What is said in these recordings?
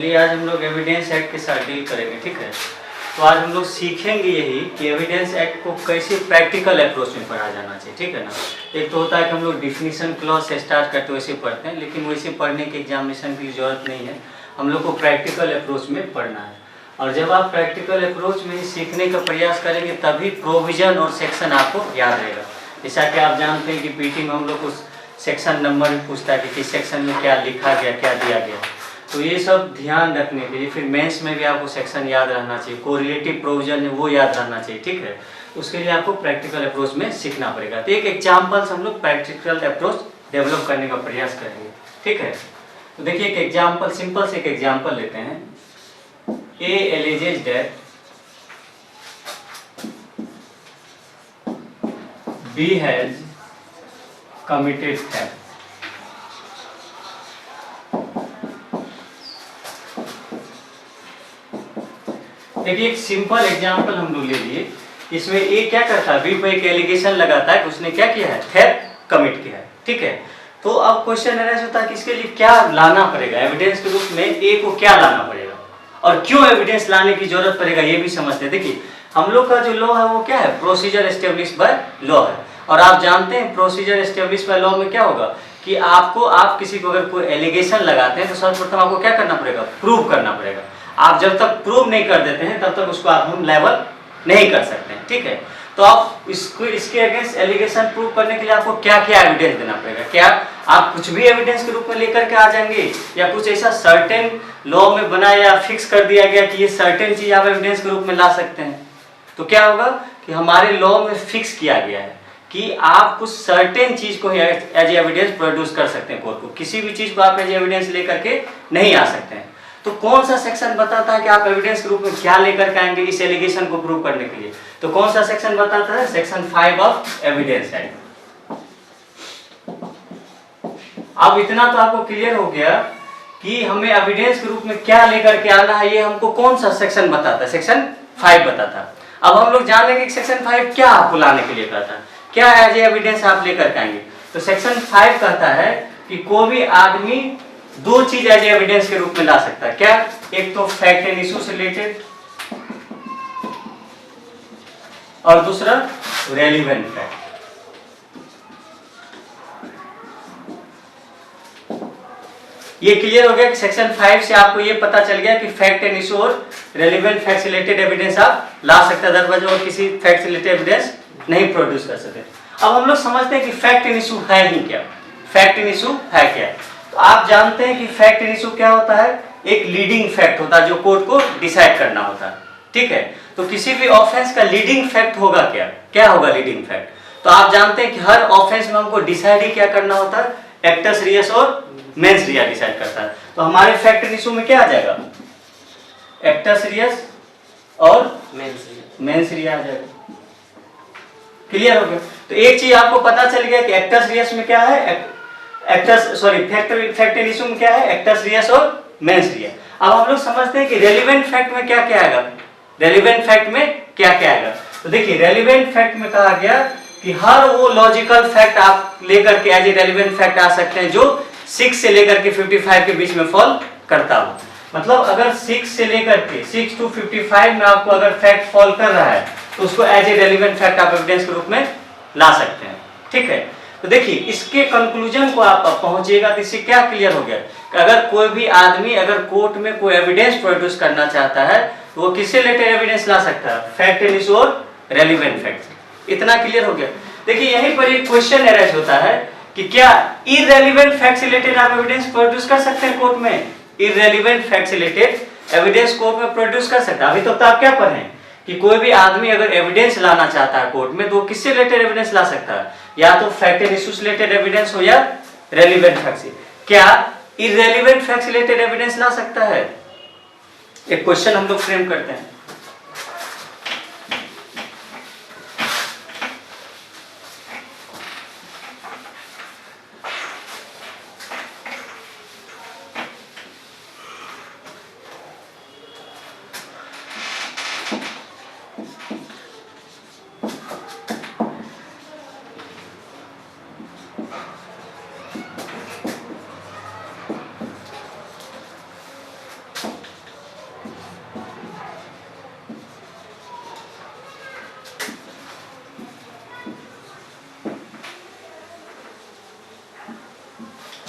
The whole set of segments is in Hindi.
चलिए आज हम लोग एविडेंस एक्ट के साथ डील करेंगे, ठीक है। तो आज हम लोग सीखेंगे यही कि एविडेंस एक्ट को कैसे प्रैक्टिकल अप्रोच में पढ़ा जाना चाहिए, ठीक है ना। एक तो होता है कि हम लोग डिफिनीशन क्लॉज से स्टार्ट करते वैसे पढ़ते हैं, लेकिन वैसे पढ़ने के एग्जामिनेशन की जरूरत नहीं है, हम लोग को प्रैक्टिकल अप्रोच में पढ़ना है। और जब आप प्रैक्टिकल अप्रोच में सीखने का प्रयास करेंगे तभी प्रोविजन और सेक्शन आपको याद रहेगा। जैसा कि आप जानते हैं कि पीटी में हम लोग को सेक्शन नंबर पूछता है कि किस सेक्शन में क्या लिखा गया, क्या दिया गया। तो ये सब ध्यान रखने के लिए फिर मेंस में भी आपको सेक्शन याद रहना चाहिए, कोरिलेटिव प्रोविजन है वो याद रहना चाहिए, ठीक है। उसके लिए आपको प्रैक्टिकल अप्रोच में सीखना पड़ेगा। तो एक एग्जाम्पल से हम लोग प्रैक्टिकल अप्रोच डेवलप करने का प्रयास करेंगे, ठीक है। तो देखिए एक एग्जाम्पल, सिंपल से एक एग्जाम्पल लेते हैं। A alleges that B has committed theft. देखिए एक सिंपल एग्जांपल हम लोग ले लिए। इसमें ए क्या करता है, बी पे एक एलिगेशन लगाता है कि उसने क्या किया है, थेफ्ट कमिट किया है, ठीक है। तो अब क्वेश्चन अराइज होता है कि इसके लिए क्या लाना पड़ेगा, एविडेंस के रूप में ए को क्या लाना पड़ेगा और क्यों एविडेंस लाने की जरूरत पड़ेगा ये भी समझते हैं। देखिए हम लोग का जो लॉ है वो क्या है, प्रोसीजर एस्टेब्लिश बाय लॉ है। और आप जानते हैं प्रोसीजर एस्टेब्लिश बाय लॉ में क्या होगा कि आपको, आप किसी को अगर कोई एलिगेशन लगाते हैं तो सर्वप्रथम आपको क्या करना पड़ेगा, प्रूव करना पड़ेगा। आप जब तक प्रूव नहीं कर देते हैं तब तक उसको आप हम लेवल नहीं कर सकते हैं, ठीक है। तो आप इसको, इसके अगेंस्ट एलिगेशन प्रूव करने के लिए आपको क्या क्या एविडेंस देना पड़ेगा। क्या आप कुछ भी एविडेंस के रूप में लेकर के आ जाएंगे या कुछ ऐसा सर्टेन लॉ में बना या फिक्स कर दिया गया कि ये सर्टेन चीज आप एविडेंस के रूप में ला सकते हैं। तो क्या होगा कि हमारे लॉ में फिक्स किया गया है कि आप कुछ सर्टेन चीज को एज एविडेंस प्रोड्यूस कर सकते हैं कोर्ट को, किसी भी चीज को आप एज एविडेंस लेकर के नहीं आ सकते हैं। तो कौन सा सेक्शन बताता है कि आप एविडेंस के रूप में क्या लेकर के आएंगे इस एलिगेशन को प्रूव करने के लिए। तो कौन सा सेक्शन बताता है, सेक्शन 5 ऑफ एविडेंस एक्ट। अब इतना तो आपको क्लियर हो गया कि हमें एविडेंस के रूप में क्या लेकर के आना है, ये हमको कौन सा सेक्शन बताता है, सेक्शन 5 बताता है। अब हम लोग जान लेंगे कि सेक्शन 5 क्या आपको लाने के लिए कहता है, क्या एज एविडेंस आप लेकर के आएंगे। तो सेक्शन 5 कहता है कि कोई भी आदमी दो चीज एज एविडेंस के रूप में ला सकता है। क्या, एक तो फैक्ट एंड इशू से रिलेटेड और दूसरा रेलिवेंट फैक्ट। ये क्लियर हो गया कि सेक्शन 5 से आपको ये पता चल गया कि फैक्ट एंड इशू और रेलिवेंट फैक्ट से रिलेटेड एविडेंस आप ला सकते हैं, अदरवाइज और किसी फैक्ट से रिलेटेड एविडेंस नहीं प्रोड्यूस कर सकते। अब हम लोग समझते हैं कि फैक्ट एंड इशू है ही क्या, फैक्ट एंड इशू है क्या। तो आप जानते हैं कि फैक्ट एंड इशू क्या होता है, एक लीडिंग फैक्ट होता है जो कोर्ट को डिसाइड करना होता है, ठीक है। तो किसी भी ऑफेंस का लीडिंग फैक्ट होगा क्या, क्या होगा लीडिंग फैक्ट। तो आप जानते हैं कि हर ऑफेंस में हमको डिसाइड ही क्या करना होता है, एक्टस रियस और मेंस रिया डिसाइड करता है। तो हमारे फैक्ट एंड इशू में क्या आ जाएगा, एक्टस रियस और मेंस रिया आ जाएगा। क्लियर हो गया। तो एक चीज आपको पता चल गया कि एक्टस रियस में क्या है, फैक्ट एंड इशू में क्या है, एक्टस रियस और मेंस रिया। अब हम लोग समझते हैं कि रेलिवेंट फैक्ट में क्या क्या आएगा, रेलिवेंट फैक्ट में क्या क्या आएगा। तो देखिए रेलिवेंट फैक्ट में कहा गया कि हर वो लॉजिकल फैक्ट आप लेकर के एज ए रेलिवेंट फैक्ट आ सकते हैं जो 6 से लेकर के 55 के बीच में फॉल करता हो। मतलब अगर 6 से लेकर के 6 to 55 में आपको अगर फैक्ट फॉल कर रहा है तो उसको एज ए रेलिवेंट फैक्ट आप एविडेंस के रूप में ला सकते हैं, ठीक है। तो देखिए इसके कंक्लूजन को आप पहुंचिएगा तो इससे क्या क्लियर हो गया कि अगर कोई भी आदमी अगर कोर्ट में कोई एविडेंस प्रोड्यूस करना चाहता है तो वो किससे रिलेटेड एविडेंस ला सकता है, फैक्ट एंड इशू और रेलिवेंट फैक्ट। इतना क्लियर हो गया। देखिए यहीं पर एक क्वेश्चन अराइज होता है कि क्या इररेलेवेंट फैक्ट से रिलेटेड आप एविडेंस प्रोड्यूस कर सकते हैं कोर्ट में, इररेलेवेंट फैक्ट से रिलेटेड एविडेंस कोर्ट में प्रोड्यूस कर सकते हैं। अभी तो आप क्या पढ़े कि कोई भी आदमी अगर एविडेंस लाना चाहता है कोर्ट में तो वो किससे रिलेटेड एविडेंस ला सकता है, या तो फैक्ट एंड इशू से रिलेटेड एविडेंस हो या रेलिवेंट फैक्ट से। क्या इररेलेवेंट फैक्ट से रिलेटेड एविडेंस ला सकता है, एक क्वेश्चन हम लोग फ्रेम करते हैं।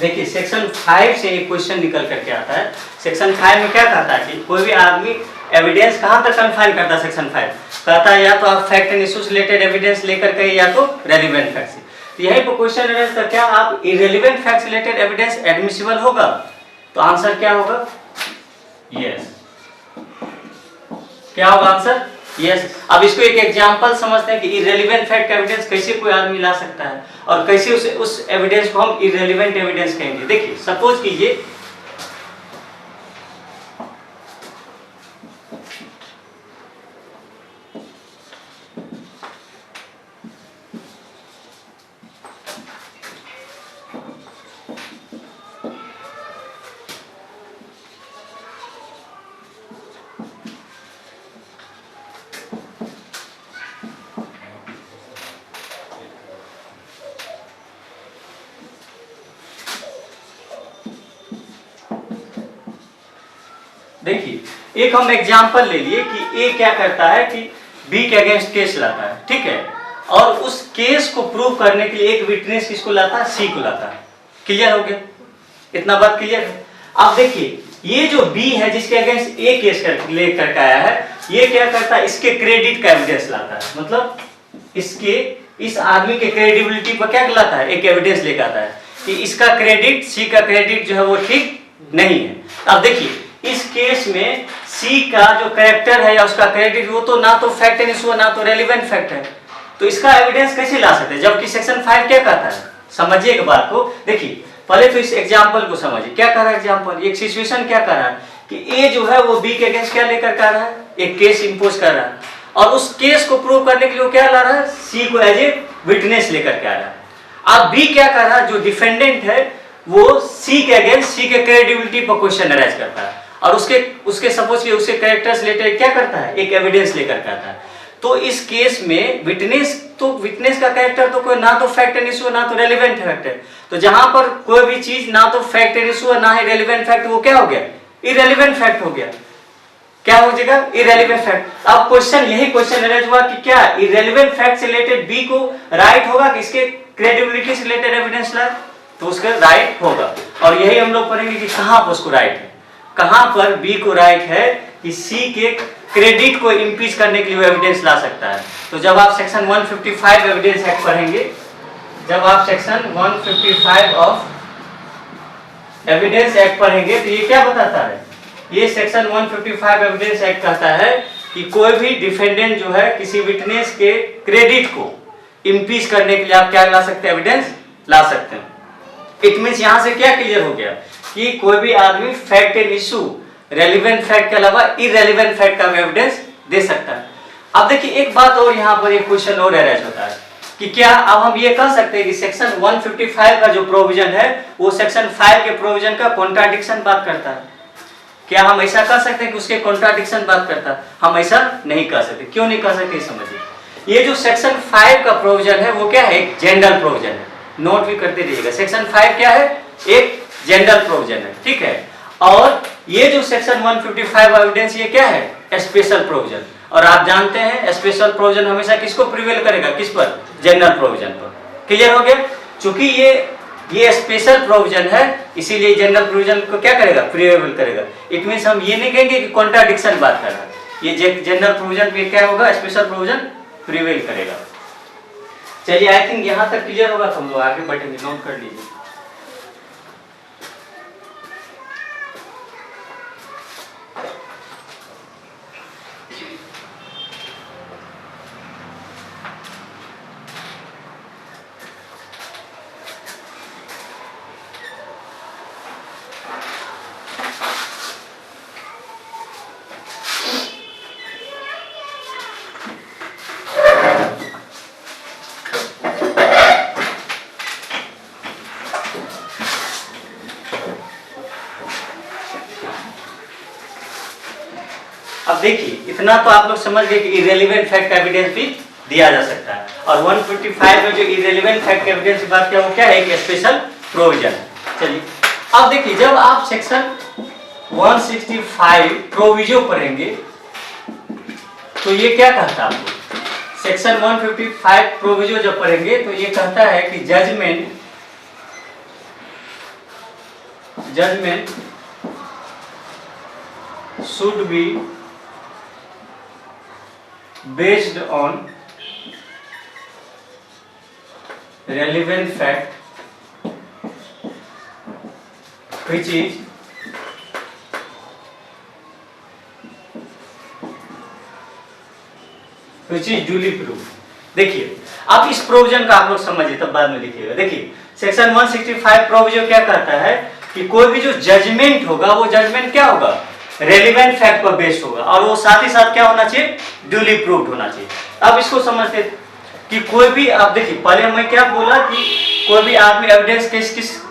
देखिए सेक्शन 5 से एक क्वेश्चन निकल करके आता है। सेक्शन 5 में क्या कहता है कि कोई भी आदमी एविडेंस कहाँ तक कन्फाइन करता है। सेक्शन 5 कहता है या तो आप fact and issues related evidence लेकर के या तो रेलिवेंट फैक्ट से। तो यही पर क्वेश्चन है क्या आप irrelevant facts related evidence admissible होगा, तो आंसर क्या होगा यस। क्या होगा आंसर यस। अब इसको एक एग्जांपल समझते हैं कि इरेलीवेंट फैक्ट का एविडेंस कैसे कोई आदमी ला सकता है और कैसे उस एविडेंस को हम इरेलीवेंट एविडेंस कहेंगे। देखिए सपोज कीजिए देखिए एक हम एग्जांपल ले लिए कि ए क्या करता है कि बी के अगेंस्ट केस लाता है, ठीक है, और उस केस को प्रूव करने के लिए एक विटनेस किसको लाता है, सी को लाता है। क्लियर हो गया, इतना बात क्लियर है। अब देखिए ये जो बी है जिसके अगेंस्ट ए केस ले करके आया है, ये क्या करता है, इसके क्रेडिट का एविडेंस लाता है, मतलब इसके इस आदमी के क्रेडिबिलिटी पर क्या लाता है, एक एविडेंस लेकर आता है कि इसका क्रेडिट, सी का क्रेडिट जो है वो ठीक नहीं है। अब देखिए इस केस में सी का जो कैरेक्टर है या उसका क्रेडिट वो तो ना तो फैक्ट एंड इशू ना तो रेलिवेंट फैक्ट है, तो इसका एविडेंस कैसे ला सकते हैं, जबकि सेक्शन 5 क्या कहता है। समझिए एक बात को, देखिए पहले तो इस एग्जांपल को समझिए। क्या कर रहा है एग्जांपल, एक सिचुएशन क्या कर रहा है कि ए जो है वो बी के अगेंस्ट क्या लेकर कर रहा है, एक केस इंपोज कर रहा है, और उस केस को प्रूव करने के लिए वो क्या ला रहा है, सी को एज ए विटनेस लेकर के आ रहा है। अब बी क्या कर रहा है, जो डिफेंडेंट है वो सी के अगेंस्ट सी के क्रेडिबिलिटी पर क्वेश्चन अराइज करता है और उसके सपोज कि उसके कैरेक्टर्स रिलेटेड क्या करता है, एक एविडेंस लेकर के आता है। तो इस केस में विटनेस का कैरेक्टर तो कोई ना तो फैक्ट एंड इशू ना तो रेलिवेंट फैक्ट है, तो जहां पर कोई भी चीज ना तो फैक्ट एंड इशू ना ही रेलिवेंट फैक्ट, वो क्या हो गया, इरेलीवेंट फैक्ट हो गया। क्या हो जाएगा, इरेलीवेंट फैक्ट। अब क्वेश्चन यही क्वेश्चन अरेंज हुआ कि क्या इरेलीवेंट फैक्ट से रिलेटेड बी को राइट होगा कि इसके क्रेडिबिलिटी से रिलेटेड एविडेंस ला, तो उसका राइट होगा। और यही हम लोग पढ़ेंगे कि कहां पर उसको राइट है, कहां पर बी को राइट है कि सी के क्रेडिट को इंपीच करने के लिए एविडेंस ला सकता है। तो जब आप सेक्शन 155 एविडेंस एक्ट पढ़ेंगे, जब आप सेक्शन 155 ऑफ एविडेंस एक्ट पढ़ेंगे तो ये क्या बताता है, ये सेक्शन 155 एविडेंस एक्ट कहता है कि कोई भी डिफेंडेंट जो है किसी विटनेस के क्रेडिट को इंपीच करने के लिए आप क्या ला सकते हैं, एविडेंस ला सकते हैं। इट मींस यहां से क्या क्लियर हो गया कि कोई भी आदमी fact and issue relevant fact के अलावा इरेलीवेंट फैक्ट का एविडेंस दे सकता है। अब देखिए एक बात और यहाँ पर एक क्वेश्चन और अराइज होता है कि क्या अब हम ये कह सकते हैं कि सेक्शन 155 का जो प्रोविजन है वो सेक्शन 5 के प्रोविजन का कॉन्ट्राडिक्शन बात करता है। क्या हम ऐसा कह सकते हैं कि उसके कॉन्ट्राडिक्शन बात करता है? हम ऐसा नहीं कह सकते। क्यों नहीं कह सकते समझिए। ये जो सेक्शन 5 का प्रोविजन है वो क्या है, एक जनरल प्रोविजन है। नोट भी करते रहिएगा, सेक्शन 5 क्या है, एक जनरल प्रोविजन है, ठीक है। और ये जो सेक्शन 155 एविडेंस ये क्या है, स्पेशल प्रोविजन। और आप जानते हैं स्पेशल प्रोविजन हमेशा किसको प्रिवेल करेगा, किस पर, जनरल प्रोविजन पर। क्लियर हो गया। चूंकि ये स्पेशल प्रोविजन है इसीलिए जनरल प्रोविजन को क्या करेगा, प्रिवेल करेगा। इट मींस हम ये नहीं कहेंगे कि कॉन्ट्राडिक्शन बात कर रहा है, ये जनरल प्रोविजन पे क्या होगा, स्पेशल प्रोविजन प्रिवेल करेगा। चलिए आई थिंक यहां तक क्लियर होगा, तो हम लोग आगे बढ़ेंगे। नोट कर लीजिए। अब देखिए इतना तो आप लोग समझ गए कि इरेलीवेंट फैक्ट का एविडेंस भी दिया जा सकता है। और 155 में जो इरेलीवेंट फैक्ट का एविडेंस की बात किया वो क्या है, एक स्पेशल प्रोविजन है। चलिए अब देखिए जब आप सेक्शन 165 प्रोविजो पढ़ेंगे तो ये क्या कहता है आपको, सेक्शन 155 प्रोविजो जब पढ़ेंगे तो ये कहता है कि judgement judgement should be based on relevant fact which is duly proved। देखिए अब इस प्रोविजन का आप लोग समझिए तब बाद में लिखिएगा। देखिए सेक्शन 165 प्रोविजन क्या कहता है कि कोई भी जो जजमेंट होगा वो जजमेंट क्या होगा, रेलिवेंट फैक्ट पर बेस्ड होगा और वो साथ ही साथ क्या होना चाहिए, ड्यूली प्रूव्ड होना चाहिए। अब इसको समझते कि कोई भी, आप देखिए पहले मैं क्या बोला कि कोई भी आदमी एविडेंस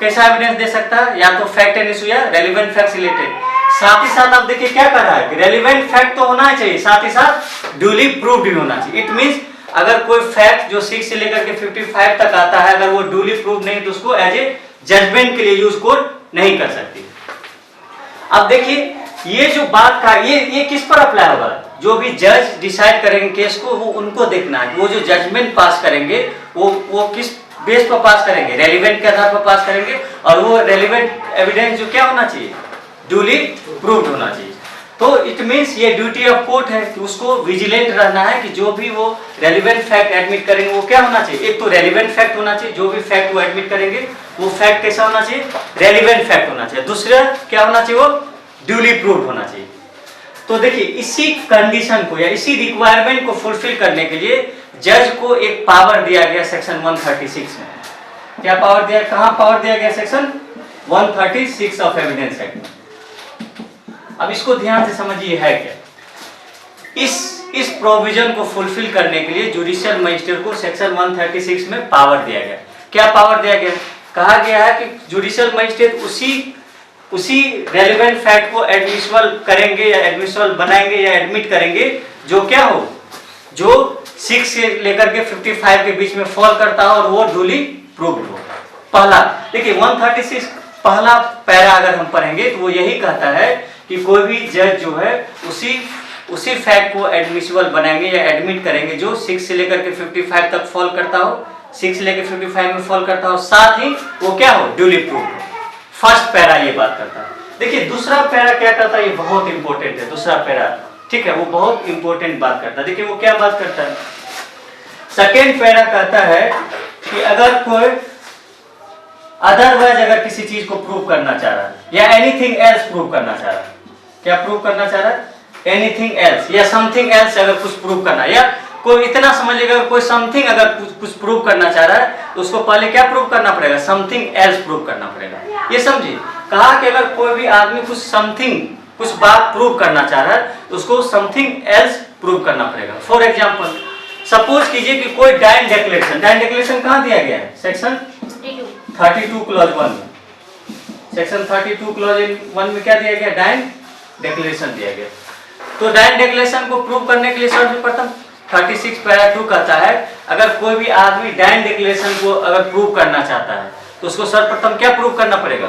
कैसा एविडेंस दे सकता है, या तो फैक्ट एंड इशू या रेलिवेंट फैक्ट रिलेटेड। साथ ही साथ आप देखिए क्या कर रहा है कि रेलिवेंट फैक्ट तो होना चाहिए, साथ ही साथ ड्यूली प्रूव्ड भी होना चाहिए। इट मींस अगर कोई फैक्ट जो 6 से लेकर के 55 तक आता है, अगर वो ड्यूली प्रूव्ड नहीं तो उसको एज ए जजमेंट के लिए यूज कोड नहीं कर सकती। अब देखिए ये जो बात का ये किस पर अप्लाई होगा, जो भी जज डिसाइड करेंगे केस को वो उनको देखना है। वो जो जजमेंट पास करेंगे वो किस बेस पर पास करेंगे, रेलिवेंट के आधार पर पास करेंगे और वो रेलिवेंट एविडेंस जो क्या होना चाहिए, ड्यूली प्रूव्ड होना चाहिए। तो इट मींस ये ड्यूटी ऑफ कोर्ट है कि उसको विजिलेंट रहना है कि जो भी वो रेलिवेंट फैक्ट एडमिट करेंगे वो क्या होना चाहिए, एक तो रेलिवेंट फैक्ट होना चाहिए, जो भी फैक्ट वो एडमिट करेंगे वो फैक्ट कैसा होना चाहिए, रेलिवेंट फैक्ट होना चाहिए। दूसरा क्या होना चाहिए, वो ड्यूली प्रूव्ड होना चाहिए। तो देखिए इसी कंडीशन को या इसी रिक्वायरमेंट को फुलफिल करने के लिए जज को एक पावर दिया गया सेक्शन 136 में। क्या पावर दिया, कहां पावर दिया गया, सेक्शन 136 ऑफ एविडेंस एक्ट। अब इसको ध्यान से समझिए है क्या, इस प्रोविजन को फुलफिल करने के लिए जुडिशियल मजिस्ट्रेट को सेक्शन 136 में पावर दिया गया। क्या पावर दिया गया, कहा गया है कि जुडिशियल मजिस्ट्रेट उसी रेलिवेंट फैक्ट को एडमिसिबल करेंगे या एडमिसिबल बनाएंगे या एडमिट करेंगे जो क्या हो, जो 6 से लेकर के 55 के बीच में फॉल करता हो और वो ड्यूली प्रूव्ड हो। पहला देखिए 136 पहला पैरा अगर हम पढ़ेंगे तो वो यही कहता है कि कोई भी जज जो है उसी फैक्ट को एडमिसिबल बनाएंगे या एडमिट करेंगे जो 6 से लेकर के 55 तक फॉल करता हो, 6 से लेकर 55 में फॉल करता हो, साथ ही वो क्या हो, ड्यूली प्रूव्ड हो। फर्स्ट पैरा ये बात करता है। देखिए दूसरा पैरा क्या करता है, ये बहुत इंपॉर्टेंट है दूसरा पैरा, ठीक है, वो बहुत इंपॉर्टेंट बात करता है। देखिए वो क्या बात करता है, सेकेंड पैरा कहता है कि अगर कोई अदरवाइज अगर किसी चीज को प्रूव करना चाह रहा है या एनीथिंग एल्स प्रूव करना चाह रहा है, क्या प्रूव करना चाह रहा है, एनीथिंग एल्स या समथिंग एल्स अगर कुछ प्रूव करना, या कोई इतना समझ लेगा कोई समथिंग अगर कुछ प्रूव करना चाह रहा है तो उसको पहले क्या प्रूव करना पड़ेगा, समथिंग एल्स प्रूव करना पड़ेगा। ये समझिए, कहा कि अगर कोई भी आदमी कुछ बात प्रूव करना चाह रहा है तो उसको समथिंग एल्स प्रूव करना पड़ेगा। फॉर एग्जांपल सपोज कीजिए कि कोई डाइन डिक्लेरेशन कहां दिया गया है, सेक्शन 32 क्लॉज 1 में। सेक्शन 32 क्लॉज 1 में क्या दिया गया, डाइन डिक्लेरेशन दिया गया। तो डाइन डिक्लेरेशन को प्रूव करने के लिए सर्वप्रथम 36 पैरा 2 कहता है अगर कोई भी आदमी डाइन डिक्लेरेशन को अगर प्रूव करना चाहता है तो उसको सर्वप्रथम क्या प्रूव करना पड़ेगा,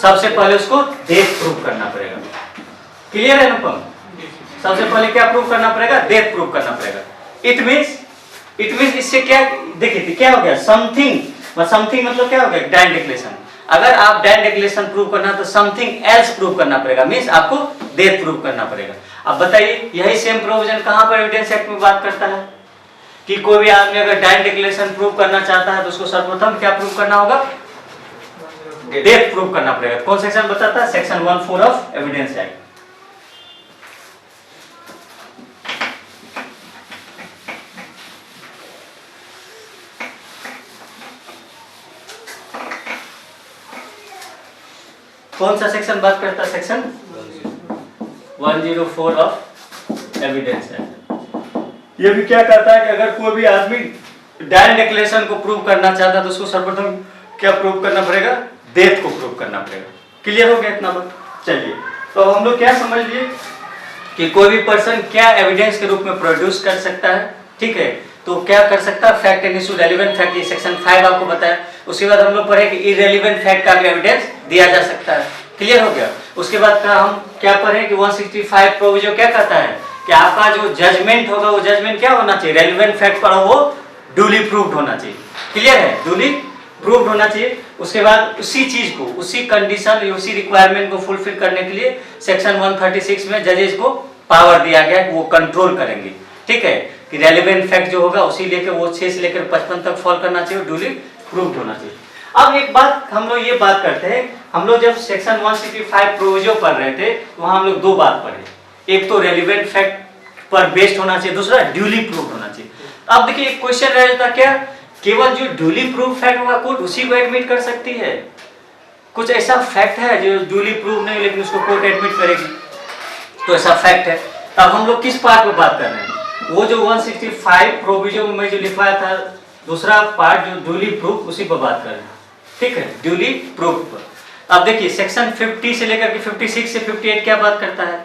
सबसे पहले उसको डेथ प्रूव करना पड़ेगा। क्लियर है अनुपम, सबसे पहले क्या प्रूव करना पड़ेगा, डेथ प्रूव करना पड़ेगा। इट मींस इससे क्या, देखिए क्या हो गया, समथिंग मतलब क्या हो गया, डाइन डिक्लेरेशन। अगर आप डाइन डिक्लेरेशन प्रूव करना तो समथिंग एल्स प्रूव करना पड़ेगा, मींस आपको डेथ प्रूव करना पड़ेगा। अब बताइए यही सेम प्रोविजन कहां पर एविडेंस एक्ट में बात करता है कि कोई भी आदमी अगर डाइन डिक्लेरेशन प्रूव करना चाहता है तो उसको सर्वप्रथम क्या प्रूव करना होगा, डेथ प्रूव करना पड़ेगा। कौन सेक्शन बताता है, सेक्शन 14 ऑफ एविडेंस एक्ट। कौन सा सेक्शन बात करता है, सेक्शन 104 ऑफ एविडेंस एक्ट। ये भी क्या कहता है कि अगर कोई भी आदमी डाइन डिक्लेरेशन को प्रूव करना चाहता है तो उसको सर्वप्रथम क्या प्रूव करना पड़ेगा, डेथ को प्रूव करना पड़ेगा। क्लियर हो गया इतना बात। चलिए तो हम लोग क्या समझ लिए कि कोई भी पर्सन क्या एविडेंस के रूप में प्रोड्यूस कर सकता है, ठीक है, तो क्या कर सकता है, fact and issue, relevant fact, ये सेक्शन 5 आपको बताया। उसके बाद हम लोग पढ़े कि इररेलेवेंट फैक्ट का भी एविडेंस दिया जा सकता है। क्लियर हो गया। उसके बाद का हम क्या पढ़े कि 165 प्रोविजन क्या कहता है कि आपका जो जजमेंट होगा वो जजमेंट क्या होना चाहिए, रेलेवेंट फैक्ट पर वो ड्यूली प्रूव्ड होना चाहिए। क्लियर है, प्रूव्ड होना चाहिए। उसके बाद उसी चीज को, उसी कंडीशन, उसी रिक्वायरमेंट को फुलफिल करने के लिए सेक्शन 136 में जजेस को पावर दिया गया है कि वो कंट्रोल करेंगे, ठीक है, कि रेलेवेंट फैक्ट जो होगा उसी लेकर वो 6 से लेकर 55 तक फॉल करना चाहिए, ड्यूली प्रूव्ड होना चाहिए। अब एक बात हम लोग ये बात करते हैं, हम लोग जब सेक्शन 165 प्रोविजो पढ़ रहे थे वहां हम लोग दो बात पढ़े, एक तो रेलेवेंट फैक्ट पर बेस्ड होना चाहिए, दूसरा ड्यूली प्रूव्ड होना चाहिए। अब देखिए एक क्वेश्चन रह जाता क्या, केवल जो ड्यूली प्रूव्ड फैक्ट होगा कोर्ट उसी को एडमिट कर सकती है? कुछ ऐसा फैक्ट है जो ड्यूली प्रूव नहीं लेकिन उसको कोर्ट एडमिट करेगी, तो ऐसा फैक्ट है। अब हम लोग किस पार्ट पर बात कर रहे हैं, वो जो 165 प्रोविजन में जो लिखवाया था दूसरा पार्ट जो ड्यूली प्रूफ, उसी पर बात कर रहे हैं, ठीक है, ड्यूली प्रूफ पर। अब देखिए सेक्शन 50 से लेकर के 56 से 58 क्या बात करता है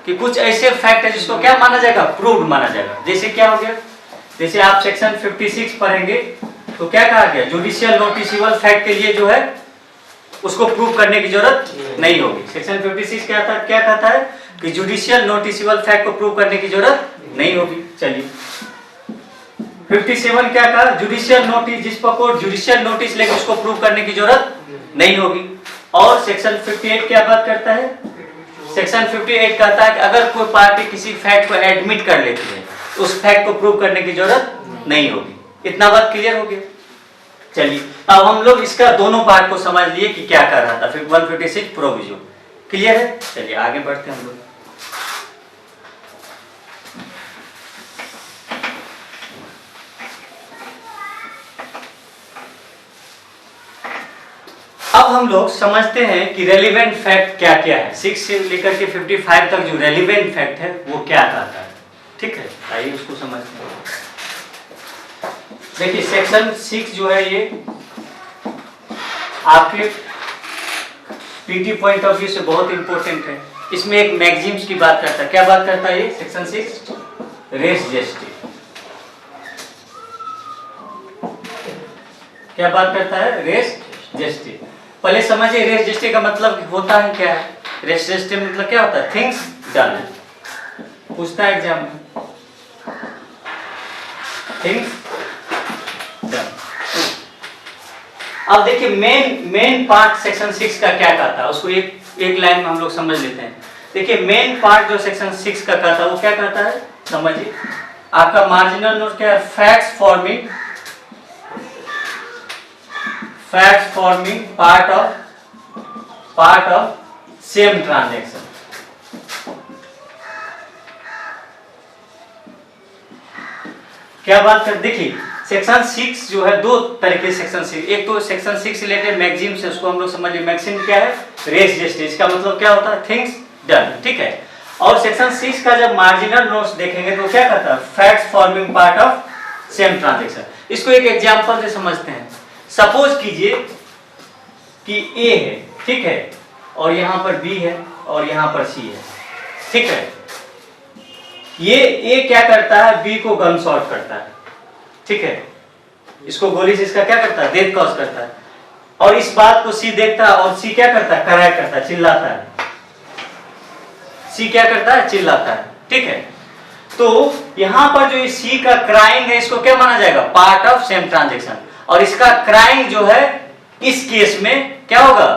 कि कुछ ऐसे फैक्ट है जिसको क्या माना जाएगा, प्रूव्ड माना जाएगा। जैसे क्या हो गया, जैसे आप सेक्शन 56 पढ़ेंगे तो क्या कहा गया, जुडिशियल नोटिसेबल फैक्ट के लिए जो है उसको प्रूव करने की जरूरत नहीं होगी। सेक्शन 56 क्या कहता है कि जुडिशियल नोटिसेबल फैक्ट को प्रूव करने की जरूरत नहीं होगी। चलिए 57 क्या कहा, जुडिशियल नोटिस, जिस पर कोर्ट जुडिशियल नोटिस लेके उसको प्रूव करने की जरूरत नहीं होगी। और सेक्शन 58 क्या बात करता है, सेक्शन 58 कहता है कि अगर कोई पार्टी किसी फैक्ट को एडमिट कर लेती है उस फैक्ट को प्रूव करने की जरूरत नहीं होगी। इतना बात क्लियर हो गया। चलिए अब हम लोग इसका दोनों पार्ट को समझ लिए कि क्या कर रहा था, फिर 156 प्रोविजन क्लियर है। चलिए आगे बढ़ते हैं हम लोग। अब हम लोग समझते हैं कि रेलिवेंट फैक्ट क्या क्या है। 6 से लेकर के 55 तक जो रेलिवेंट फैक्ट है वो क्या कहता है, ठीक है, आइए उसको समझते हैं। देखिए सेक्शन 6 जो है ये आपके पीटी पॉइंट ऑफ व्यू से बहुत इंपॉर्टेंट है। इसमें एक मैगजीम्स की बात करता है, क्या बात करता है ये सेक्शन 6, रेस जस्टिस। क्या बात करता है, रेस जस्टिस। पहले समझिए रेस जस्टिस का मतलब होता है क्या है। रेस जस्टिस मतलब क्या होता है, थिंग्स डन, पूछता है एग्जाम में, थिंग्स डन। अब देखिए मेन पार्ट सेक्शन 6 का क्या कहता है, उसको एक लाइन में हम लोग समझ लेते हैं। देखिए मेन पार्ट जो सेक्शन 6 का कहता है वो क्या कहता है, समझिए। आपका मार्जिनल नोट क्या है, facts forming part of same transaction. क्या बात कर, देखिए सेक्शन 6 जो है दो तरीके सेक्शन 6, एक तो सेक्शन 6 रिलेटेड मैगजीम से, उसको हम लोग समझिए मैक्सिम क्या है, रेस जस्टिस का मतलब क्या होता है, थिंग्स डन, ठीक है। और सेक्शन 6 का जब मार्जिनल नोट्स देखेंगे तो क्या कहता है, facts forming part of same transaction. इसको एक एग्जांपल से समझते हैं। सपोज कीजिए कि ए है, ठीक है, और यहां पर बी है और यहां पर सी है, ठीक है। ये ए क्या करता है, बी को गन शॉट करता है, ठीक है, इसको गोली से इसका क्या करता है, डेथ कॉज करता है। और इस बात को सी देखता है और सी क्या करता है, कराया करता है, चिल्लाता है। सी क्या करता है, चिल्लाता है, ठीक है। तो यहां पर जो सी का क्राइंग है इसको क्या माना जाएगा, पार्ट ऑफ सेम ट्रांजैक्शन। और इसका क्राइंग जो है इस केस में क्या होगा,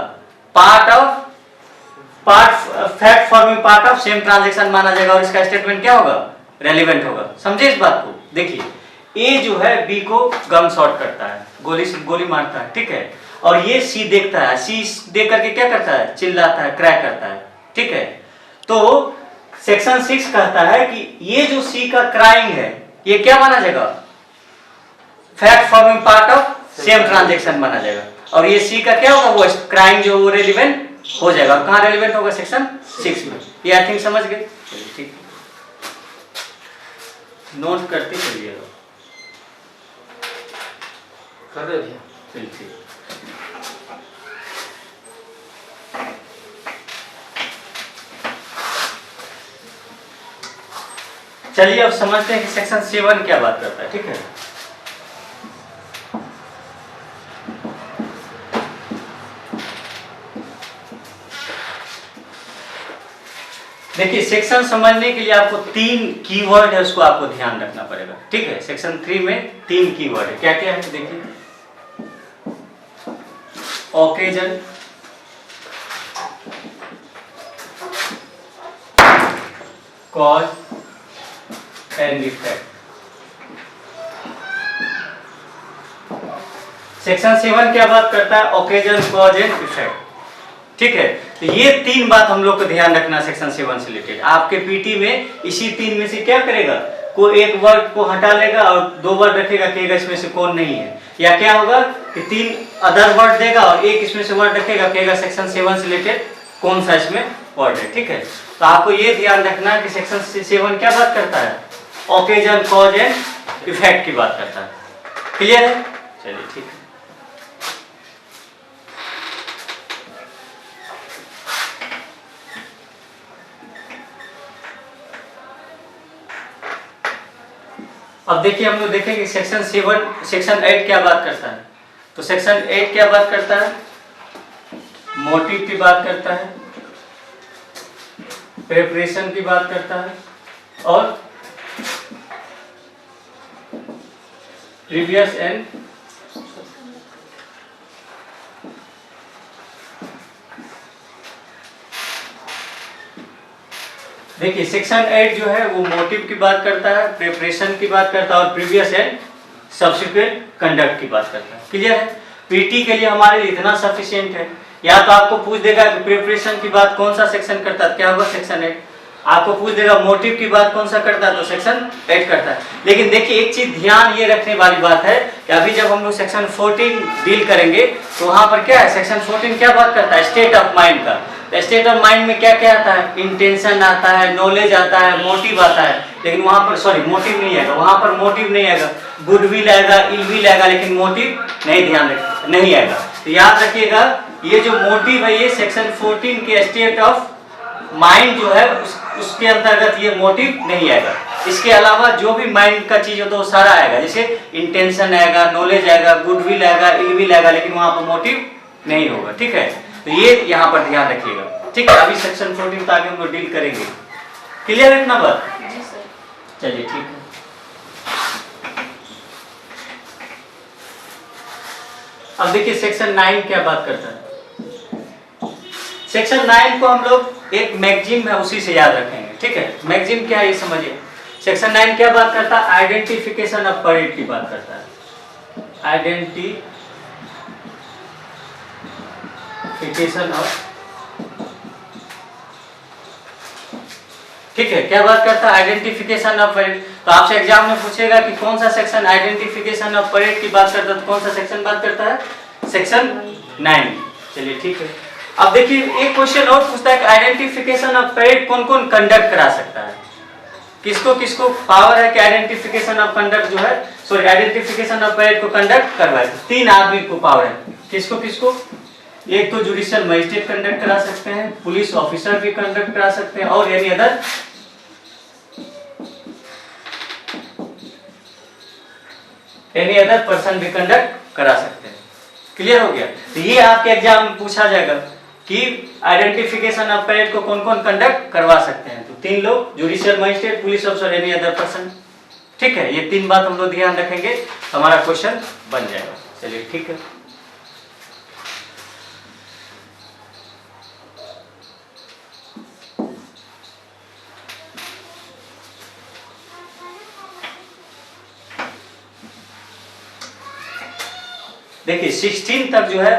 fact forming part of same transaction माना जाएगा। और इसका स्टेटमेंट क्या होगा, रेलिवेंट होगा। समझे इस बात को। देखिए ए जो है बी को गन शॉट करता है, गोली मारता है, ठीक है, और ये सी देखता है, सी देख करके क्या करता है, चिल्लाता है, क्रैक करता है, ठीक है। तो सेक्शन 6 कहता है कि ये जो सी का क्राइंग है ये क्या माना जाएगा, fact forming part of same transaction माना जाएगा। और ये सी का क्या होगा, वो क्राइम जो वो रेलिवेंट हो जाएगा। और कहां रेलिवेंट होगा, सेक्शन 6 में। ये आई थिंक समझ गए, ठीक, नोट करते चलिएगा, कर रहे भैया, चलिए। चलिए अब समझते हैं कि सेक्शन 7 क्या बात करता है, ठीक है। देखिए सेक्शन समझने के लिए आपको 3 कीवर्ड है, उसको आपको ध्यान रखना पड़ेगा, ठीक है। सेक्शन 3 में 3 कीवर्ड है, क्या क्या है देखिए। Occasion cause and effect. Section 7 क्या बात करता है? Occasion, cause and effect. ठीक है, तो ये 3 बात हम लोग को ध्यान रखना सेक्शन 7 से रिलेटेड। आपके पीटी में इसी 3 में से क्या करेगा, कोई एक वर्ड को हटा लेगा और 2 वर्ड रखेगा, कहेगा इसमें से कौन नहीं है, या क्या होगा कि 3 अदर वर्ड देगा और एक इसमें से वर्ड रखेगा, कहेगा सेक्शन 7 से रिलेटेड कौन सा इसमें वर्ड है। ठीक है, तो आपको ये ध्यान रखना है कि सेक्शन 7 क्या बात करता है? ओकेजन, कॉज एंड इफेक्ट की बात करता है। क्लियर है? चलिए ठीक है। अब देखिए हम लोग देखेंगे सेक्शन 8 क्या बात करता है। तो सेक्शन 8 क्या बात करता है? मोटिव की बात करता है, प्रिपरेशन की बात करता है और प्रीवियस एंड देखिए सेक्शन 8 जो है वो मोटिव की बात करता है, प्रिपरेशन की बात करता है और प्रीवियस एंड सब्सिक्वेंट कंडक्ट की बात करता है। क्लियर है? पीटी के लिए हमारे लिए इतना सफिशिएंट है। या तो आपको पूछ देगा कि प्रिपरेशन की बात कौन सा सेक्शन करता है, क्या होगा? सेक्शन 8। आपको पूछ देगा मोटिव की बात कौन सा करता है, तो सेक्शन 8 करता है। लेकिन देखिए एक चीज ध्यान ये रखने वाली बात है कि अभी जब हम लोग सेक्शन 14 डील करेंगे तो वहां पर क्या है, सेक्शन 14 क्या बात करता है? स्टेट ऑफ माइंड का। स्टेट ऑफ माइंड में क्या क्या आता है? इंटेंशन आता है, नॉलेज आता है, मोटिव आता है। लेकिन वहां पर सॉरी मोटिव नहीं आएगा, वहां पर मोटिव नहीं आएगा, गुडविल आएगा, इलविल आएगा, लेकिन मोटिव नहीं, ध्यान रखिए नहीं आएगा। तो याद रखिएगा ये जो मोटिव है ये सेक्शन 14 के स्टेट ऑफ माइंड जो है उसके अंतर्गत ये मोटिव नहीं आएगा। इसके अलावा जो भी माइंड का चीज हो तो सारा आएगा, जैसे इंटेंशन आएगा, नॉलेज आएगा, गुडविल आएगा, इलविल आएगा, लेकिन वहां पर मोटिव नहीं होगा। ठीक है, तो ये यहाँ पर ध्यान रखिएगा। ठीक है, अभी सेक्शन 14 तो आगे हम लोग डील करेंगे। क्लियर है इतना बात? जी सर। चलिए ठीक है। अब देखिए सेक्शन 9 क्या बात करता है। सेक्शन 9 को हम लोग एक मैगजीन है उसी से याद रखेंगे। ठीक है, मैगजीन क्या है ये समझिए। सेक्शन 9 क्या बात करता है? आइडेंटिफिकेशन ऑफ परेड की बात करता है। आइडेंटिफिकेशन ऑफ, ठीक है, क्या बात करता है? Identification of parade. तो आपसे एग्जाम में पूछेगा कि कौन सा सेक्शन आइडेंटिफिकेशन ऑफ परेड की बात करता है, तो कौन सा सेक्शन बात करता है? सेक्शन 9। चलिए ठीक है। अब देखिए एक क्वेश्चन और पूछता है कि आइडेंटिफिकेशन ऑफ परेड कौन कौन कंडक्ट करा सकता है? किसको किसको पावर है कि आइडेंटिफिकेशन ऑफ कंडक्ट जो है सॉरी आइडेंटिफिकेशन ऑफ परेड को कंडक्ट करवाए? 3 आदमी को पावर है। किसको किसको? एक तो जुडिशियल मजिस्ट्रेट कंडक्ट करा सकते हैं, पुलिस ऑफिसर भी कंडक्ट करा सकते हैं और एनी अदर पर्सन भी कंडक्ट करा सकते हैं। क्लियर हो गया? तो ये आपके एग्जाम में पूछा जाएगा कि आइडेंटिफिकेशन ऑफ परेड को कौन कौन कंडक्ट करवा सकते हैं। तो 3 लोग, judicial magistrate, police officer, any other person. ठीक है, ये 3 बात हम लोग ध्यान रखेंगे, हमारा क्वेश्चन बन जाएगा। चलिए ठीक है। देखिए 16 तक जो है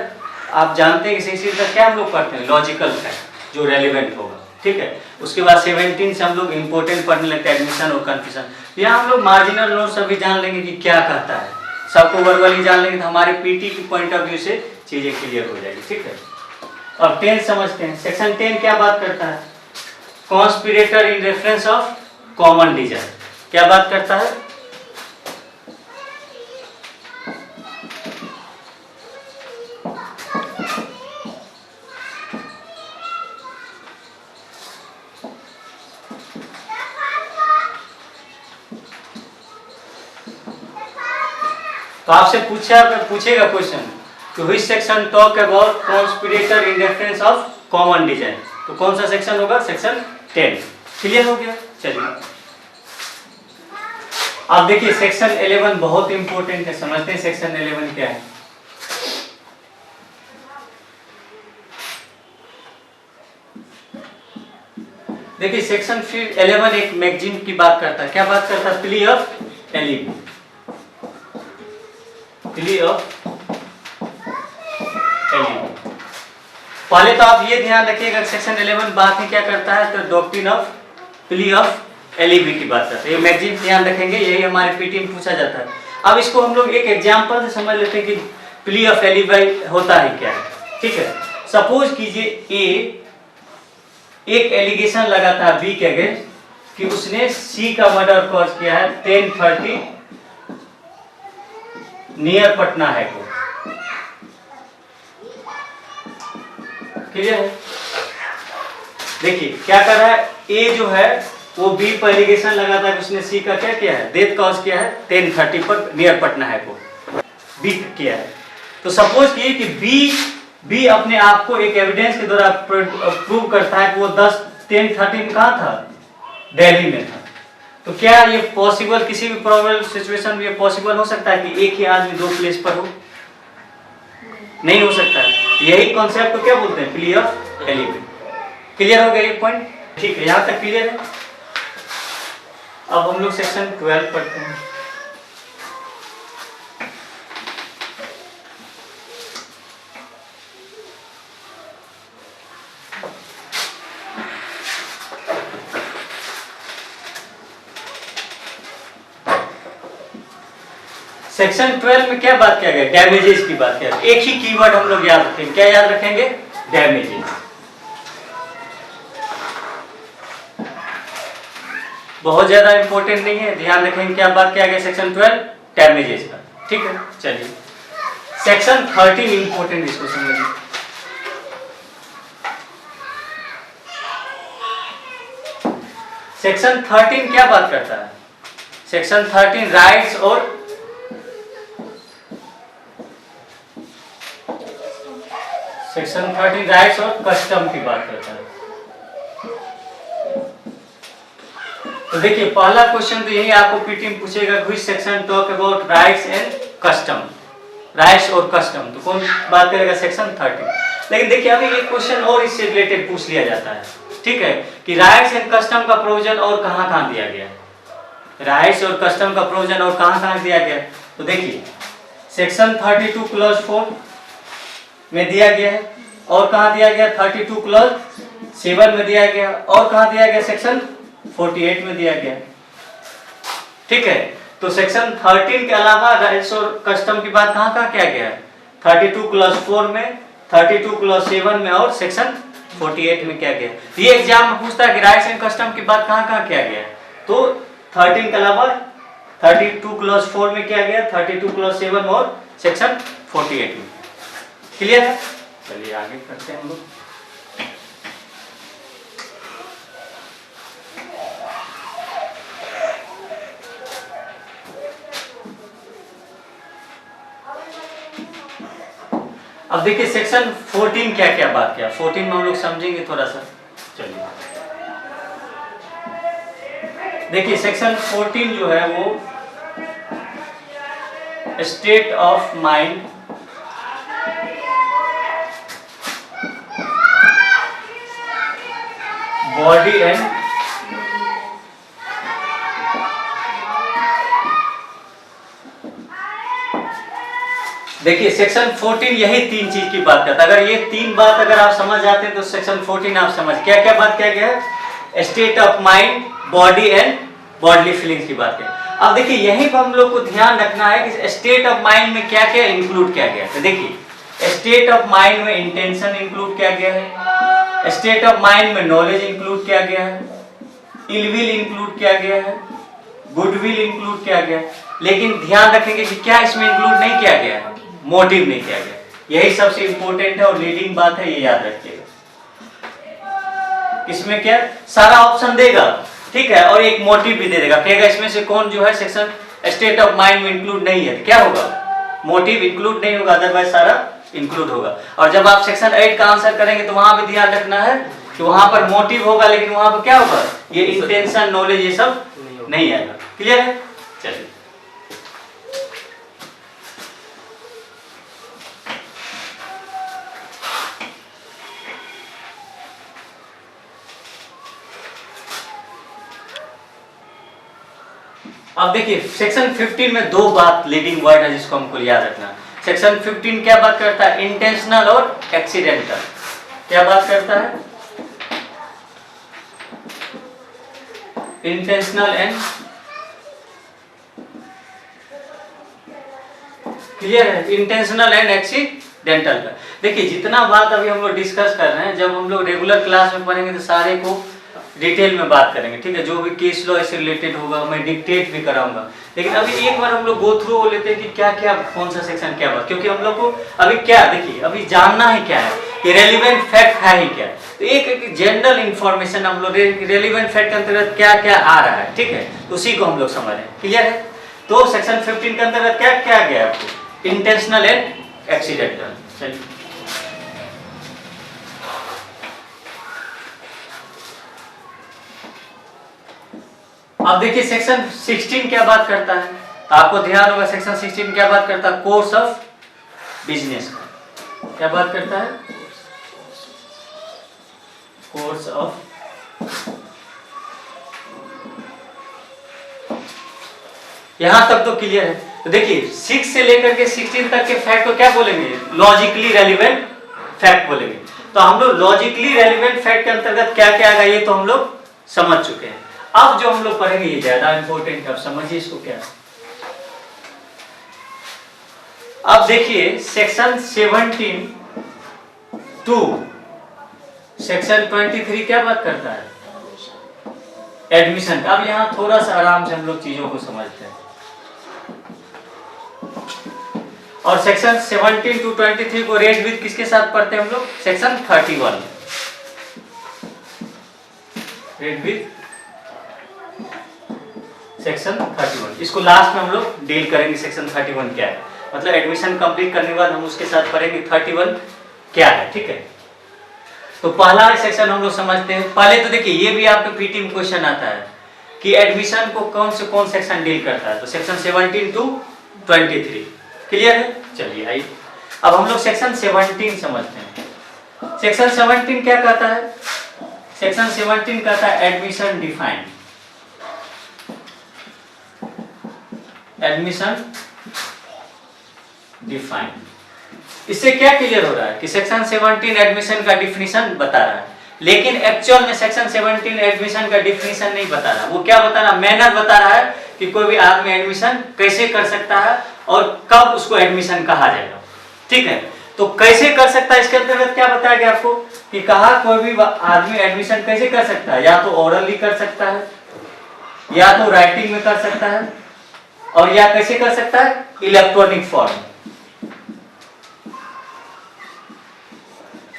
आप जानते हैं कि 16 तक क्या हम लोग पढ़ते हैं? लॉजिकल फैक्ट जो रेलिवेंट होगा। ठीक है, उसके बाद 17 से हम लोग इंपोर्टेंट पढ़ने लगते हैं, एडमिशन और कंफ्यूजन। यहाँ हम लोग मार्जिनल नोट्स अभी जान लेंगे कि क्या कहता है, सबको वर्बली जान लेंगे तो हमारे पीटी की पॉइंट ऑफ व्यू से चीजें क्लियर हो जाएगी। ठीक है, और 10 समझते हैं। सेक्शन 10 क्या बात करता है? Conspirator in reference of common design. क्या बात करता है? तो आपसे पूछेगा क्वेश्चन कि which section talk about conspirator in reference of common design. तो कौन सा सेक्शन होगा? सेक्शन 10। क्लियर हो गया? चलिए अब देखिए सेक्शन 11 बहुत इंपॉर्टेंट है, समझते हैं सेक्शन 11 क्या है। देखिए सेक्शन फिर 11 एक मैगजीन की बात करता है, क्या बात करता है? Plea of alibi, plea of alibi. पहले तो आप ये ध्यान रखिएगा सेक्शन 11 बात ही क्या करता है, तो doctrine of plea of alibi की बात करता है। ये मैगजीन ध्यान रखेंगे, यही हमारे पीटी में पूछा जाता है। अब इसको हम लोग एक एग्जांपल से समझ लेते हैं कि प्ली ऑफ एलिबी होता है क्या है। ठीक है, सपोज कीजिए ए एक एलिगेशन लगाता है बी के अगेंस्ट कि उसने सी का मर्डर कॉज किया है 10:30 नियर पटना है को। क्लियर है? देखिए क्या कर रहा है, ए जो है वो बी पर एलिगेशन लगाता है कि उसने सी का क्या किया है, डेथ कॉज किया है 10:30 पर नियर पटना है को, बी किया है। तो सपोज कीजिए कि बी अपने आप को एक एविडेंस के द्वारा प्रूव करता है कि वो 10:30 में कहाँ था, दिल्ली में था। तो क्या ये पॉसिबल, किसी भी प्रॉब्लम सिचुएशन में ये पॉसिबल हो सकता है कि एक ही आदमी दो प्लेस पर हो? नहीं हो सकता है। यही कॉन्सेप्ट को क्या बोलते हैं, प्ली ऑफ एलिबी। क्लियर हो गया ये पॉइंट? ठीक है, यहां तक क्लियर है। अब हम लोग सेक्शन 12 पढ़ते हैं। सेक्शन 12 में क्या बात किया गया, डैमेजेस की बात किया। एक ही कीवर्ड हम लोग याद रखेंगे, क्या याद रखेंगे, डैमेजेस। बहुत ज्यादा इंपॉर्टेंट नहीं है, ध्यान रखेंगे क्या बात किया गया सेक्शन 12 डैमेजेस का। ठीक है, चलिए सेक्शन 13 इंपॉर्टेंट, इसको समझिए। सेक्शन 13 क्या बात करता है, सेक्शन 13 राइट्स और सेक्शन 13 राइट्स और कस्टम की बात करता है। तो देखिए पहला क्वेश्चन तो यही आपको पीटी में पूछेगा, which section talk about rights and custom, rights और कस्टम। तो कौन बात करेगा, सेक्शन 13। लेकिन देखिए अभी एक क्वेश्चन और इससे रिलेटेड पूछ लिया जाता है, ठीक है, कि राइट्स एंड कस्टम का प्रोविजन और कहां-कहां दिया गया है, राइट्स और कस्टम का प्रोविजन और कहां-कहां दिया गया है। तो देखिए सेक्शन 32 क्लॉज 4 में दिया गया है, और कहां दिया गया, 32 क्लॉज 7 में दिया गया, और कहां दिया गया, सेक्शन 48 में दिया गया। ठीक है, तो सेक्शन 13 के अलावा राइट्स और कस्टम की बात कहां-कहां किया गया है, 32 क्लॉज 4 में, 32 क्लॉज 7 में और सेक्शन 48 में किया गया। ये एग्जाम में पूछता है कि राइट्स एंड कस्टम की बात कहां-कहां किया गया है, तो 13 के अलावा 32 क्लॉज 4 में किया गया, 32 क्लॉज 7 में और सेक्शन 48 में। क्लियर है? चलिए आगे करते हैं हम लोग। अब देखिए सेक्शन 14 क्या क्या बात किया, 14 में हम लोग समझेंगे थोड़ा सा। चलिए देखिए सेक्शन 14 जो है वो state of mind, body and देखिए सेक्शन 14 यही तीन चीज की बात करता है। अगर ये तीन बात अगर आप समझ जाते हैं तो सेक्शन 14 आप समझ, क्या क्या बात किया गया है, state of mind, body and bodily feelings की बात है। अब देखिए यहीं पर हम लोग को ध्यान रखना है कि स्टेट ऑफ माइंड में क्या क्या इंक्लूड किया गया है। तो देखिए स्टेट ऑफ माइंड में इंटेंशन इंक्लूड किया गया है, स्टेट ऑफ माइंड में नॉलेज इंक्लूड किया गया है, इलविल इंक्लूड किया गया है, गुडविल इंक्लूड किया गया है। लेकिन ध्यान रखेंगे कि क्या इसमें इंक्लूड नहीं किया गया है, मोटिव नहीं किया गया। यही सबसे इंपॉर्टेंट है और लीडिंग बात है, ये याद रखिएगा। इसमें क्या सारा ऑप्शन देगा, ठीक है, और एक मोटिव भी दे देगा, कहेगा इसमें से कौन जो है सेक्शन स्टेट ऑफ माइंड में इंक्लूड नहीं है, तो क्या होगा, मोटिव इंक्लूड नहीं होगा, अदरवाइज सारा इंक्लूड होगा। और जब आप सेक्शन 8 का आंसर करेंगे तो वहां भी ध्यान रखना है कि वहां पर मोटिव होगा, लेकिन वहां पर क्या होगा, ये इंटेंशन, नॉलेज, ये सब नहीं आएगा। क्लियर है? चलिए अब देखिए सेक्शन 15 में दो बात लीडिंग वर्ड है जिसको हमको याद रखना। सेक्शन 15 क्या बात करता है? इंटेंशनल और एक्सीडेंटल। क्या बात करता है? इंटेंशनल एंड, क्लियर है? इंटेंशनल एंड एक्सीडेंटल का देखिए जितना बात अभी हम लोग डिस्कस कर रहे हैं, जब हम लोग रेगुलर क्लास में पढ़ेंगे तो सारे को डिटेल में बात करेंगे, ठीक है? जो भी केस लॉ से रिलेटेड होगा मैं डिक्टेट भी कराऊंगा, लेकिन अभी एक बार हम लोग गो थ्रू लेते हैं कि क्या क्या कौन सा सेक्शन क्या बात, क्योंकि हम लोग को अभी क्या देखिए अभी जानना है क्या है कि रेलिवेंट फैक्ट है ही क्या। तो एक जनरल इंफॉर्मेशन हम लोग रेलिवेंट फैक्ट के अंतर्गत क्या क्या आ रहा है, ठीक है? तो उसी को हम लोग समझ रहे हैं, क्लियर है? तो सेक्शन 15 के अंतर्गत क्या क्या गया आपको? Intentional and accidental. चलिए अब देखिए सेक्शन 16 क्या बात करता है? आपको ध्यान होगा सेक्शन 16 क्या बात करता है? कोर्स ऑफ बिजनेस का। क्या बात करता है? कोर्स ऑफ, यहां तक तो क्लियर है। तो देखिए 6 से लेकर के 16 तक के फैक्ट को क्या बोलेंगे? लॉजिकली रेलिवेंट फैक्ट बोलेंगे। तो हम लोग लॉजिकली रेलिवेंट फैक्ट के अंतर्गत क्या क्या आएगा ये तो हम लोग समझ चुके हैं। अब जो हम लोग पढ़ेंगे ये ज्यादा इंपॉर्टेंट है, अब समझिए इसको क्या है। अब देखिए सेक्शन 17 टू सेक्शन 23 क्या बात करता है? एडमिशन। अब यहां थोड़ा सा आराम से हम लोग चीजों को समझते हैं। और सेक्शन 17 टू 23 को रेट विद किसके साथ पढ़ते हैं हम लोग? Section 31 rate with section 31। इसको लास्ट में हम लोग डील करेंगे सेक्शन 31 क्या है, मतलब एडमिशन कंप्लीट करने के बाद हम उसके साथ पढ़ेंगे 31 क्या है, ठीक है? तो पहला सेक्शन हम लोग समझते हैं। पहले तो देखिए ये भी आपके पीटी में क्वेश्चन आता है कि एडमिशन को कौन से कौन सेक्शन डील करता है, तो सेक्शन 17 टू 23, क्लियर है? चलिए आइए अब हम लोग सेक्शन 17 समझते हैं। सेक्शन 17 क्या कहता है? सेक्शन 17 कहता है एडमिशन डिफाइंड। एडमिशन डिफाइंड, इससे क्या क्लियर हो रहा है कि सेक्शन 17 एडमिशन का डिफिनीशन बता रहा है, लेकिन एक्चुअल में सेक्शन 17 एडमिशन का डिफिनीशन नहीं बता रहा। वो क्या बता रहा है? मैनर बता रहा है कि कोई भी आदमी एडमिशन कैसे कर सकता है और कब उसको एडमिशन कहा जाएगा, ठीक है? तो कैसे कर सकता है इसके अंतर्गत क्या बताया गया आपको कि कहा कोई भी आदमी एडमिशन कैसे कर सकता है? या तो ओरली कर सकता है, या तो राइटिंग में कर सकता है, और या कैसे कर सकता है? Electronic form.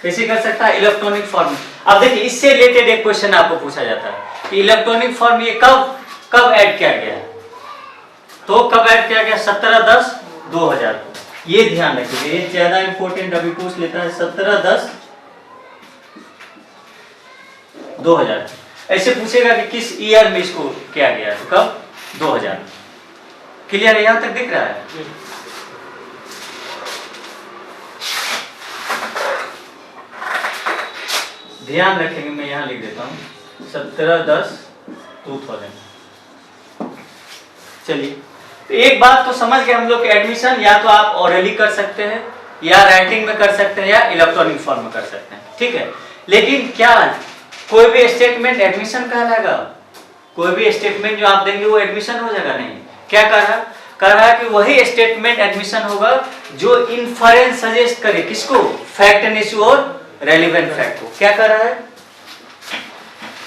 कैसे कर सकता है? Electronic form. अब देखिए इससे रिलेटेड एक क्वेश्चन आपको पूछा जाता है कि इलेक्ट्रॉनिक फॉर्म ये कब कब ऐड किया गया? तो कब ऐड किया गया? 17/10/2000 को। ये ध्यान रखिए, ये ज्यादा इंपॉर्टेंट अभी पूछ लेता है। 17/10/2000 ऐसे पूछेगा कि किस ईयर में इसको किया गया, तो कब? 2000। क्लियर है? यहां तक दिख रहा है? ध्यान रखेंगे, मैं यहां लिख देता हूं 17/10/2000। चलिए तो एक बात तो समझ गए हम लोग, एडमिशन या तो आप ओरली कर सकते हैं, या राइटिंग में कर सकते हैं, या इलेक्ट्रॉनिक फॉर्म में कर सकते हैं, ठीक है? लेकिन क्या कोई भी स्टेटमेंट एडमिशन कहलाएगा? कोई भी स्टेटमेंट जो आप देंगे वो एडमिशन हो जाएगा? नहीं। क्या कह रहा है कि वही स्टेटमेंट एडमिशन होगा जो इन्फरेंस सजेस्ट करे, किसको? फैक्ट एंड इशू और रेलिवेंट फैक्ट को। क्या कर रहा है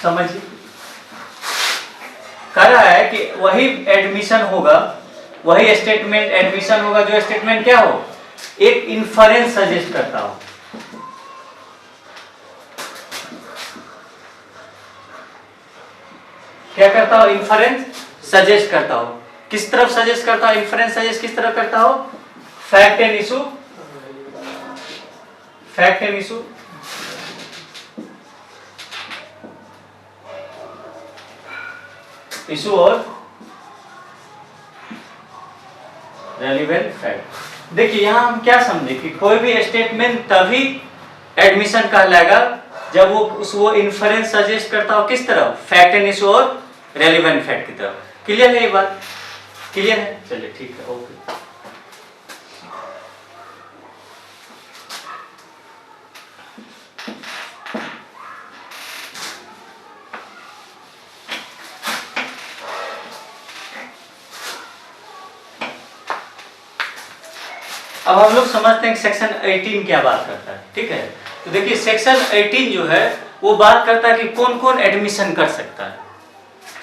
समझिए, कर रहा है कि वही एडमिशन होगा, वही स्टेटमेंट एडमिशन होगा जो स्टेटमेंट क्या हो? एक इन्फरेंस सजेस्ट करता हो। क्या करता हो? इन्फरेंस सजेस्ट करता हो। किस तरफ सजेस्ट करता हो? इन्फरेंस सजेस्ट किस तरफ करता हो? Fact and issue, fact and issue, issue और रेलिवेंट फैक्ट। देखिए यहां हम क्या समझे कि कोई भी स्टेटमेंट तभी एडमिशन कहलाएगा जब वो इन्फरेंस सजेस्ट करता हो किस तरफ? फैक्ट एंड इशू और रेलिवेंट फैक्ट की तरफ। क्लियर है ये बात? क्लियर है? चलिए ठीक है, ओके। अब हम लोग समझते हैं कि सेक्शन 18 क्या बात करता है, ठीक है। तो देखिए सेक्शन 18 जो है वो बात करता है कि कौन कौन एडमिशन कर सकता है।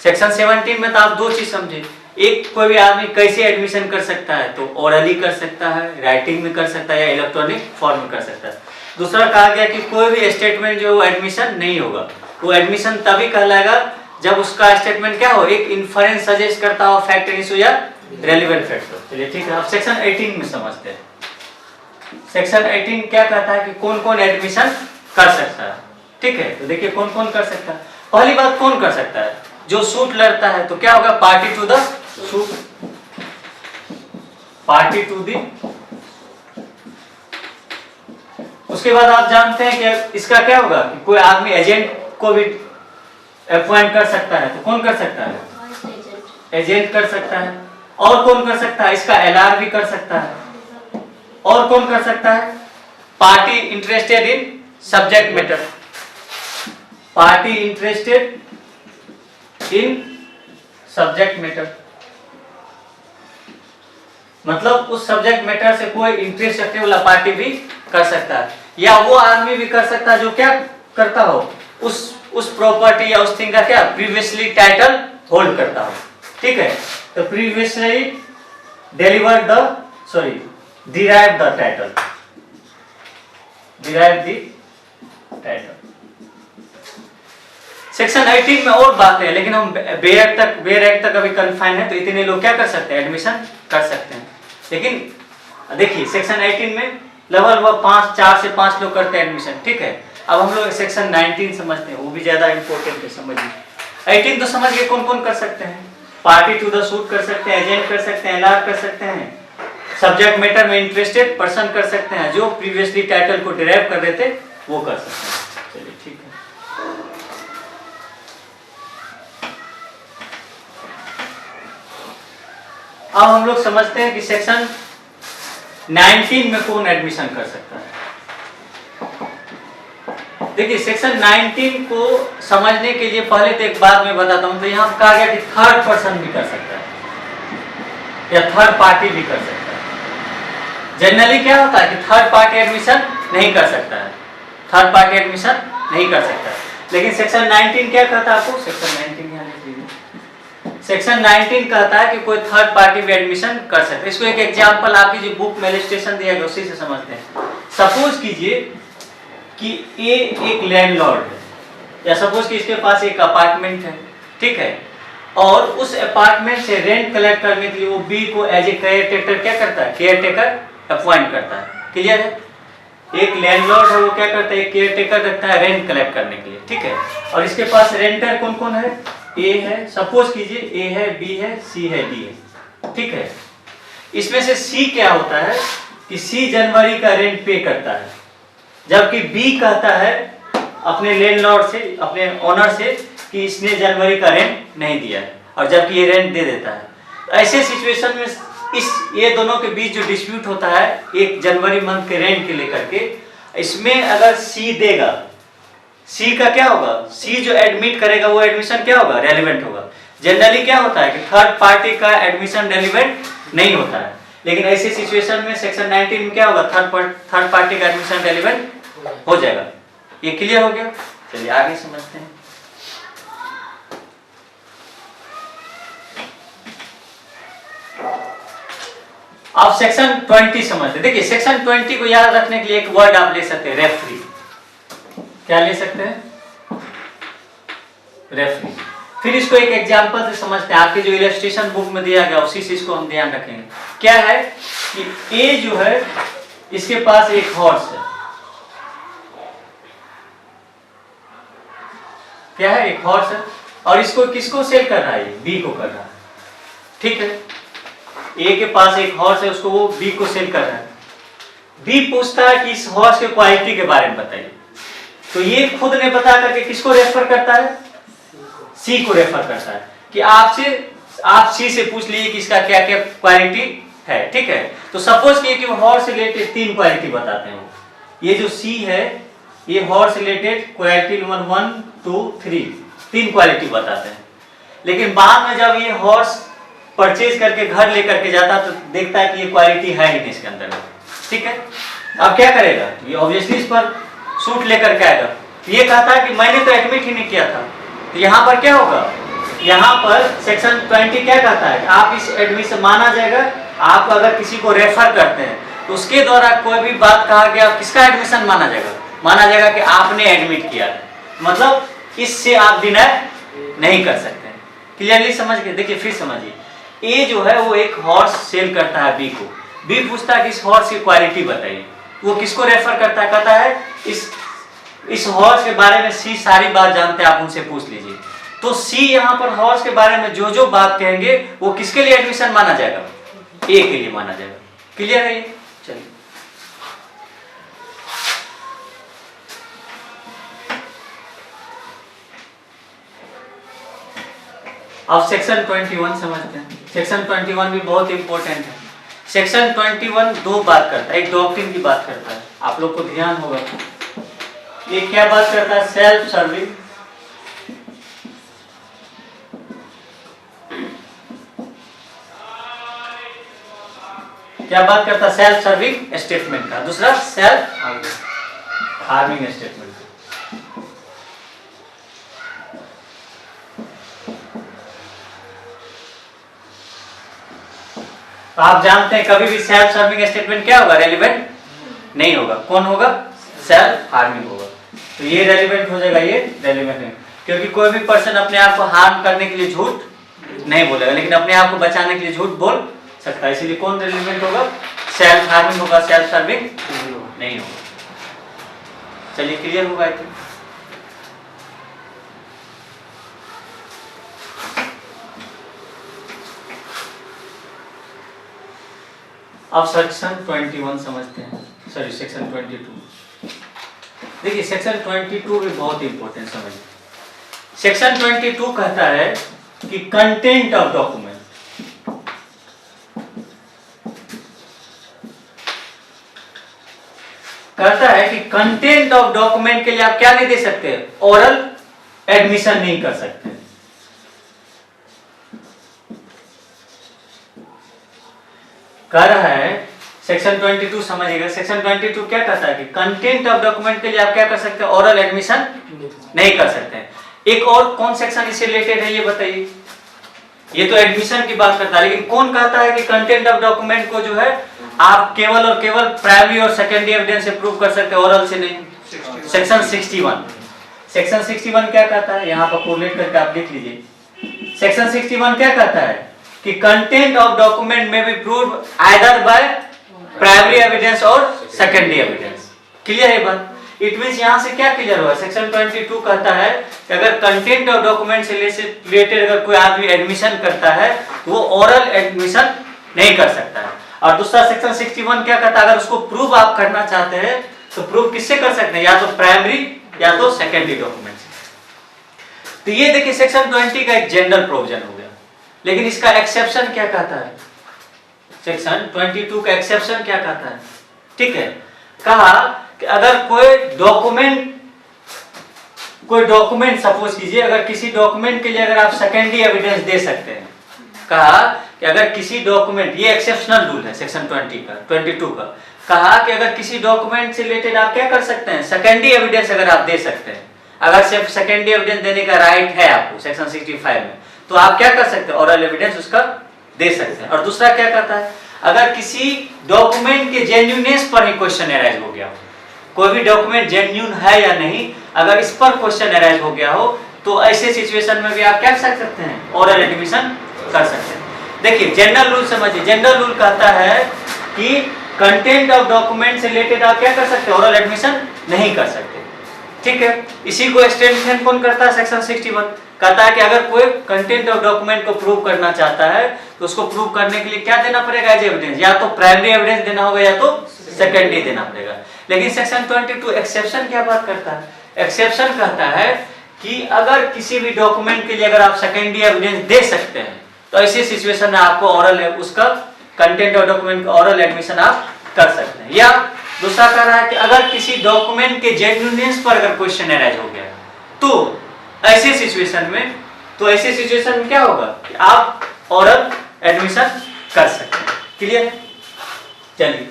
सेक्शन 17 में तो आप दो चीज समझे, एक कोई भी आदमी कैसे एडमिशन कर सकता है, तो ओरली कर सकता है, राइटिंग में कर सकता है या इलेक्ट्रॉनिक फॉर्म में कर सकता है। दूसरा कहा गया कि कोई भी स्टेटमेंट जो एडमिशन नहीं होगा, वो एडमिशन तभी कहलाएगा जब उसका स्टेटमेंट क्या हो, एक इन्फरेंस सजेस्ट करता हो फैक्ट इशू या रेलिवेंट फैक्टर। चलिए ठीक है, अब सेक्शन 18 में समझते हैं। सेक्शन 18 क्या कहता है कि कौन कौन एडमिशन कर सकता है, ठीक है। तो देखिए कौन कौन कर सकता है। पहली बात, कौन कर सकता है, जो सूट लड़ता है, तो क्या होगा, party to the suit, party to the. उसके बाद आप जानते हैं कि इसका क्या होगा कि कोई आदमी एजेंट को भी अपॉइंट कर सकता है, तो कौन कर सकता है, एजेंट कर सकता है। और कौन कर सकता है, इसका एलआर भी कर सकता है। और कौन कर सकता है, party interested in subject matter, party interested in subject matter, मतलब उस सब्जेक्ट मैटर से कोई इंटरेस्ट रखने वाला पार्टी भी कर सकता है। या वो आदमी भी कर सकता है जो क्या करता हो, उस प्रॉपर्टी या उस थिंग का क्या प्रीवियसली टाइटल होल्ड करता हो, ठीक है। तो previously derive the title, derive the title. Section 18 में और बातें हैं, लेकिन हम बेयर एक्ट तक अभी कन्फाइन है, तो इतने लोग क्या कर सकते हैं, एडमिशन कर सकते हैं। लेकिन देखिए सेक्शन 18 में लगभग 4 से 5 लोग करते हैं एडमिशन, ठीक है। अब हम लोग सेक्शन 19 समझते हैं, वो भी ज्यादा इंपॉर्टेंट है, समझिए। 18 तो समझ गए कौन कौन कर सकते हैं, पार्टी टू द सूट कर सकते हैं, एजेंट कर सकते हैं, एलआर कर सकते हैं, सब्जेक्ट मैटर में इंटरेस्टेड पर्सन कर सकते हैं, जो प्रीवियसली टाइटल को डिराइव कर रहे थे वो कर सकते हैं। चलिए ठीक है। अब हम लोग समझते हैं कि सेक्शन 19 में कौन एडमिशन कर सकता है। देखिए सेक्शन 19 को समझने के लिए पहले तो एक बात मैं बताता हूं, तो यहां कहा गया कि थर्ड पर्सन भी कर सकता है या थर्ड पार्टी भी कर सकता है। जनरली क्या होता है कि थर्ड पार्टी एडमिशन नहीं कर सकता है, थर्ड पार्टी एडमिशन नहीं कर सकता है। लेकिन सेक्शन 19 क्या कहता है आपको, सेक्शन 19 यहां लिख लीजिए। सेक्शन 19 कहता है कि कोई थर्ड पार्टी भी एडमिशन कर सकता है। इसको एक एग्जांपल आपकी जो बुक में इलस्ट्रेशन दिया गया उसी से समझते हैं। सपोज कीजिए कि ए एक लैंडलॉर्ड है, या सपोज कि इसके पास एक अपार्टमेंट है, ठीक है, और उस अपार्टमेंट से रेंट कलेक्ट करने के लिए वो बी को एज ए केयर टेकर क्या करता है, केयर टेकर अपॉइंट करता है। क्लियर है, एक लैंडलॉर्ड है वो क्या करता है, एक केयर टेकर रखता है रेंट कलेक्ट करने के लिए, ठीक है। और इसके पास रेंटर कौन कौन है, ए है, सपोज कीजिए ए है, बी है, सी है, डी है, ठीक है। इसमें से सी क्या होता है कि सी जनवरी का रेंट पे करता है, जबकि बी कहता है अपने लैंडलॉर्ड से, अपने ओनर से कि इसने जनवरी का रेंट नहीं दिया है, और जबकि ये रेंट दे देता है। तो ऐसे सिचुएशन में ये दोनों के बीच जो डिस्प्यूट होता है एक जनवरी मंथ के रेंट के लेकर के, इसमें अगर सी देगा, सी का क्या होगा, सी जो एडमिट करेगा वो एडमिशन क्या होगा, रेलिवेंट होगा। जनरली क्या होता है कि थर्ड पार्टी का एडमिशन रेलिवेंट नहीं होता है, लेकिन ऐसे सिचुएशन में सेक्शन 19 में क्या होगा, थर्ड पार्टी का एडमिशन रेलिवेंट हो जाएगा। ये क्लियर हो गया, चलिए आगे समझते हैं। अब सेक्शन 20 समझते हैं। देखिए सेक्शन 20 को याद रखने के लिए एक वर्ड आप ले सकते हैं, रेफरी। क्या ले सकते हैं, रेफरी। फिर इसको एक एग्जांपल से समझते हैं, आपके जो इलस्ट्रेशन बुक में दिया गया उसी से इसको हम ध्यान रखेंगे। क्या है कि ए जो है इसके पास एक हॉर्स है, क्या है, एक हॉर्स है, और इसको किसको सेल कर रहा है, बी को कर रहा है, ठीक है। ए के पास एक हॉर्स है, उसको वो बी को सेल कर रहा है। बी पूछता है कि इस हॉर्स के क्वालिटी के बारे में बताइए, तो ये खुद ने बता करके किसको रेफर करता है, सी को रेफर करता है कि आपसे आप सी से पूछ लीजिए कि इसका क्या क्या क्वालिटी है, ठीक है। तो सपोज कि हॉर्स रिलेटेड 3 क्वालिटी बताते हैं। ये जो सी है ये horse related quality number 1 2 3 3 quality बताते हैं। लेकिन बाद में जब ये हॉर्स परचेज करके घर लेकर के जाता तो देखता है कि ये क्वालिटी है ही नहीं इसके अंदर, ठीक है। अब क्या करेगा, ये ऑब्वियसली इस पर सूट लेकर के आएगा। ये कहता है कि मैंने तो एडमिट ही नहीं किया था। तो यहाँ पर क्या होगा, यहाँ पर सेक्शन 20 क्या कहता है, आप इस एडमिशन माना जाएगा। आप अगर किसी को रेफर करते हैं तो उसके द्वारा कोई भी बात कहा गया, किसका एडमिशन माना जाएगा, माना जाएगा कि आपने एडमिट किया है। मतलब इससे आप डिनाय नहीं कर सकते। क्लियरली समझ गए। देखिए फिर समझिए, ए जो है वो एक हॉर्स सेल करता है बी को। बी पूछता है कि इस हॉर्स की क्वालिटी बताइए। वो किसको रेफर करता है, कहता है इस हॉर्स के बारे में सी सारी बात जानते हैं, आप उनसे पूछ लीजिए। तो सी यहाँ पर हॉर्स के बारे में जो जो बात कहेंगे वो किसके लिए एडमिशन माना जाएगा, ए के लिए माना जाएगा। क्लियर है ये। चलिए अब सेक्शन 21 समझते हैं। सेक्शन 21 भी बहुत इंपॉर्टेंट है। सेक्शन 21 दो बात करता है, एक डॉक्ट्रिन की बात करता है, आप लोग को ध्यान होगा। ये क्या बात करता है, सेल्फ सर्विंग क्या बात करता है, सेल्फ सर्विंग स्टेटमेंट का। दूसरा सेल्फ हार्मिंग स्टेटमेंट। तो आप जानते हैं कभी भी सेल्फ सर्विंग स्टेटमेंट क्या होगा, रेलिवेंट नहीं होगा। कौन होगा, सेल्फ हार्मिंग होगा। तो ये रेलिवेंट हो जाएगा, ये रेलिवेंट नहीं, क्योंकि कोई भी पर्सन अपने आप को हार्म करने के लिए झूठ नहीं बोलेगा, लेकिन अपने आप को बचाने के लिए झूठ बोल सकता है। इसीलिए कौन रेलिवेंट होगा, सेल्फ हार्मिंग होगा, सेल्फ सर्विंग नहीं होगा। चलिए क्लियर होगा। अब सेक्शन 21 समझते हैं, सॉरी सेक्शन 22। देखिए सेक्शन 22 भी बहुत इंपॉर्टेंट समझिए। सेक्शन 22 कहता है कि कंटेंट ऑफ डॉक्यूमेंट, कहता है कि कंटेंट ऑफ डॉक्यूमेंट के लिए आप क्या नहीं दे सकते, ओरल एडमिशन नहीं कर सकते। कह रहा है सेक्शन 22 समझिएगा। सेक्शन 22 क्या कहता है कि कंटेंट ऑफ डॉक्यूमेंट के लिए आप क्या कर सकते हैं, ओरल एडमिशन नहीं कर सकते हैं। एक और कौन सेक्शन इससे रिलेटेड है ये बताइए। ये तो एडमिशन की बात करता है, लेकिन कौन कहता है कि कंटेंट ऑफ डॉक्यूमेंट को जो है आप केवल और केवल प्राइमरी और सेकेंडरी एविडेंस से प्रूव कर सकते हैं, ओरल से नहीं। सेक्शन 61। सेक्शन 61 क्या कहता है, यहाँ पर कोरिलेट करके आप लिख लीजिए। सेक्शन 61 क्या कहता है कि कंटेंट ऑफ डॉक्यूमेंट में B prove either by primary evidence और सेकेंडरी एविडेंस। क्लियर है बात। इट मींस यहां से क्या क्लियर हुआ, सेक्शन 22 कहता है कि अगर कंटेंट ऑफ डॉक्यूमेंट से रिलेटेड अगर कोई आदमी एडमिशन करता है तो वो ओरल एडमिशन नहीं कर सकता है। और दूसरा सेक्शन 61 क्या कहता है, अगर उसको प्रूव आप करना चाहते हैं तो प्रूव किससे कर सकते हैं, या तो प्राइमरी या तो सेकेंडरी डॉक्यूमेंट से। तो ये देखिए सेक्शन 20 का एक जनरल प्रोविजन हो गया, लेकिन इसका एक्सेप्शन क्या कहता है, सेक्शन 22 का एक्सेप्शन क्या कहता है। ठीक है, कहा कि अगर कोई डॉक्यूमेंट सपोज कीजिए, अगर किसी डॉक्यूमेंट के लिए अगर आप सेकेंडरी एविडेंस दे सकते हैं, कहा कि अगर किसी डॉक्यूमेंट, ये एक्सेप्शनल रूल है सेक्शन 22 का, कहा कि अगर किसी डॉक्यूमेंट से रिलेटेड आप क्या कर सकते हैं, सेकेंडरी एविडेंस अगर आप दे सकते हैं, अगर सिर्फ सेकेंडरी एविडेंस देने का राइट है आपको सेक्शन 65 में, तो आप क्या कर सकते हैं, ओरल एविडेंस उसका दे सकते हैं। और दूसरा क्या कहता है, अगर किसी डॉक्यूमेंट के जेन्युइननेस पर ही क्वेश्चन अराइज हो गया हो, कोई भी डॉक्यूमेंट जेन्युइन है या नहीं, अगर इस पर क्वेश्चन अराइज हो गया हो, तो ऐसे सिचुएशन में भी आप क्या कर सकते हैं, ओरल एडमिशन कर सकते हैं। देखिए जनरल रूल समझिए। जनरल रूल कहता है कि कंटेंट ऑफ डॉक्यूमेंट से रिलेटेड आप क्या कर सकते हैं, ओरल एडमिशन नहीं कर सकते। ठीक है, इसी को एक्सटेंशन कौन करता है, सेक्शन 61 कहता है कि अगर कोई कंटेंट ऑफ डॉक्यूमेंट को प्रूव करना चाहता है तो उसको प्रूव करने के लिए क्या देना पड़ेगा एज एविडेंस, या तो प्राइमरी एविडेंस देना होगा या तो सेकेंडरी देना पड़ेगा। लेकिन सेक्शन 22 एक्सेप्शन क्या बात करता है, एक्सेप्शन कहता है कि अगर किसी भी डॉक्यूमेंट के लिए अगर आप सेकेंडरी एविडेंस दे सकते हैं, तो ऐसी सिचुएशन में आपको ओरल है उसका कंटेंट और डॉक्यूमेंट ओरल एडमिशन आप कर सकते हैं। या दूसरा कह रहा है कि अगर किसी डॉक्यूमेंट के जेन्युइननेस पर अगर क्वेश्चन अराइज हो गया तो ऐसे सिचुएशन में क्या होगा कि आप ओरल एडमिशन कर सकते हैं। क्लियर? चलिए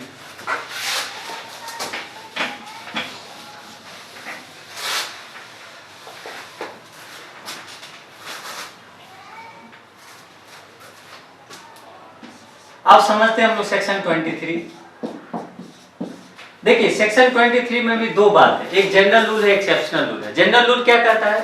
आप समझते हैं हम लोग सेक्शन 23। देखिए सेक्शन 23 में भी दो बात है, एक जनरल रूल है, एक्सेप्शनल रूल है। जनरल रूल क्या कहता है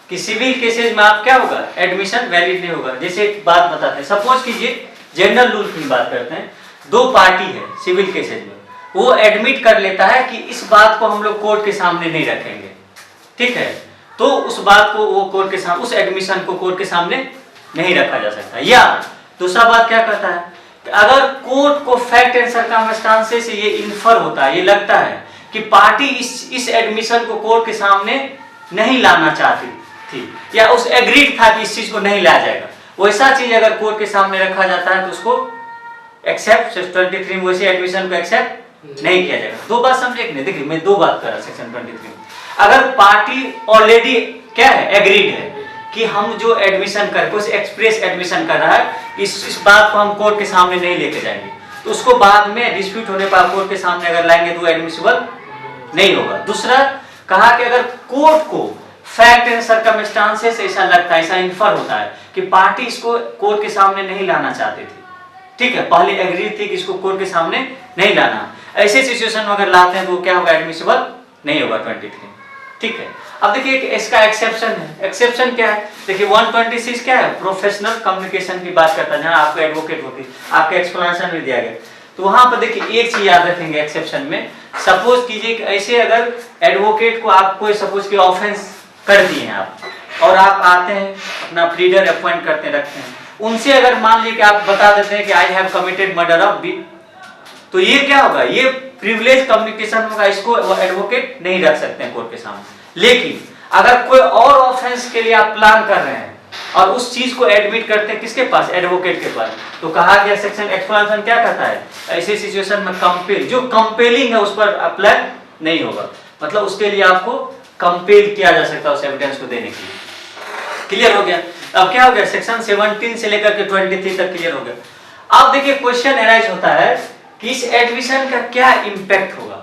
कि सिविल केसेस में आप क्या होगा, एडमिशन वैलिड नहीं होगा। जैसे एक बात बताते हैं, सपोज कीजिए जनरल रूल की बात करते हैं, दो पार्टी है सिविल केसेस में, वो एडमिट कर लेता है कि इस बात को हम लोग कोर्ट के सामने नहीं रखेंगे, ठीक है, तो उस बात को वो कोर्ट के सामने, उस एडमिशन को कोर्ट के सामने नहीं रखा जा सकता। या दूसरा बात क्या कहता है, अगर कोर्ट को फैक्ट एंड सर्कमस्टांसेस से ये इन्फर होता है, ये लगता है कि पार्टी इस एडमिशन को कोर्ट के सामने नहीं लाना चाहती थी या उस एग्रीड था कि इस चीज को नहीं लाया जाएगा, वैसा चीज अगर कोर्ट के सामने रखा जाता है तो उसको एक्सेप्ट 23 में वैसे एडमिशन को एक्सेप्ट नहीं किया जाएगा। दो बात समझे कि नहीं? देखिए मैं दो बात कर रहा सेक्शन 23 में, अगर पार्टी ऑलरेडी क्या है, एग्रीड है कि हम जो एडमिशन कर कुछ एक्सप्रेस एडमिशन कर रहा है, इस बात को हम कोर्ट के सामने नहीं लेके जाएंगे, तो उसको बाद में डिस्प्यूट होने पर कोर्ट के सामने अगर लाएंगे तो एडमिसिबल नहीं होगा। दूसरा कहा कि अगर कोर्ट को फैक्ट एंड सर्कमस्टांसेस ऐसा लगता है, ऐसा इन्फर होता है कि पार्टी इसको कोर्ट के सामने नहीं लाना चाहती थी, ठीक है, पहले एग्री थी कि इसको कोर्ट के सामने नहीं लाना, ऐसे सिचुएशन में अगर लाते हैं तो क्या होगा, एडमिसिबल नहीं होगा 23, ठीक है। अब देखिए इसका एक्सेप्शन है, एक्सेप्शन क्या है, देखिए 126 क्या है, प्रोफेशनल कम्युनिकेशन की बात करता है, जहां आपको एडवोकेट होती, आपका एक्सप्लेनेशन भी दिया गया, तो वहां पर देखिए एक चीज याद रखेंगे एक्सेप्शन में, सपोज कीजिए ऐसे अगर एडवोकेट को आप कोई सपोज की ऑफेंस कर दिए हैं आप, और आप आते हैं अपना प्लीडर अपॉइंट करते रखते हैं, उनसे अगर मान लीजिए कि आप बता देते हैं कि I have committed murder of B, तो ये क्या होगा, ये प्रिविलेज कम्युनिकेशन होगा, इसको एडवोकेट नहीं रख सकते हैं कोर्ट के सामने। लेकिन अगर कोई और ऑफेंस के लिए आप प्लान कर रहे हैं और उस चीज को एडमिट करते हैं किसके पास, एडवोकेट के पास, तो कहा गया सेक्शन एक्सप्लेनेशन क्या कहता है, ऐसे सिचुएशन में कंपेल, जो कंपेलिंग है उस पर अप्लाई नहीं होगा, मतलब उसके लिए आपको कंपेल किया जा सकता है उस एविडेंस को देने के लिए। क्लियर हो गया? अब क्या हो गया, सेक्शन 17 से लेकर के 23 तक क्लियर हो गया। अब देखिए क्वेश्चन अराइज होता है कि इस एडमिशन का क्या इंपैक्ट होगा,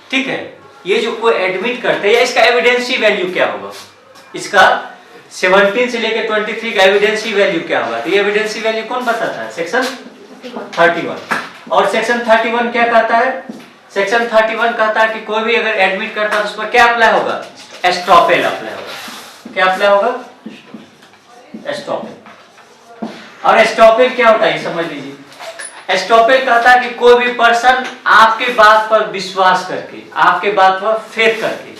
ठीक है, ये जो कोई एडमिट करते हैं इसका एविडेंसी वैल्यू क्या होगा, इसका 17 से लेकर 23 का एविडेंसी वैल्यू क्या होगा, तो ये एविडेंसी वैल्यू कौन बताता है, सेक्शन 31। और सेक्शन 31 क्या कहता है, सेक्शन 31 कहता है कि कोई भी अगर एडमिट करता है तो उस पर क्या अप्लाई होगा, एस्ट्रोपेल अप्लाई होगा। क्या अप्लाई होगा, एस्ट्रोपेल। और एस्ट्रोपेल क्या होता है समझ लीजिए, एस्ट्रोपेल कहता है कि कोई भी पर्सन आपके बात पर विश्वास करके, आपके बात पर फेथ करके,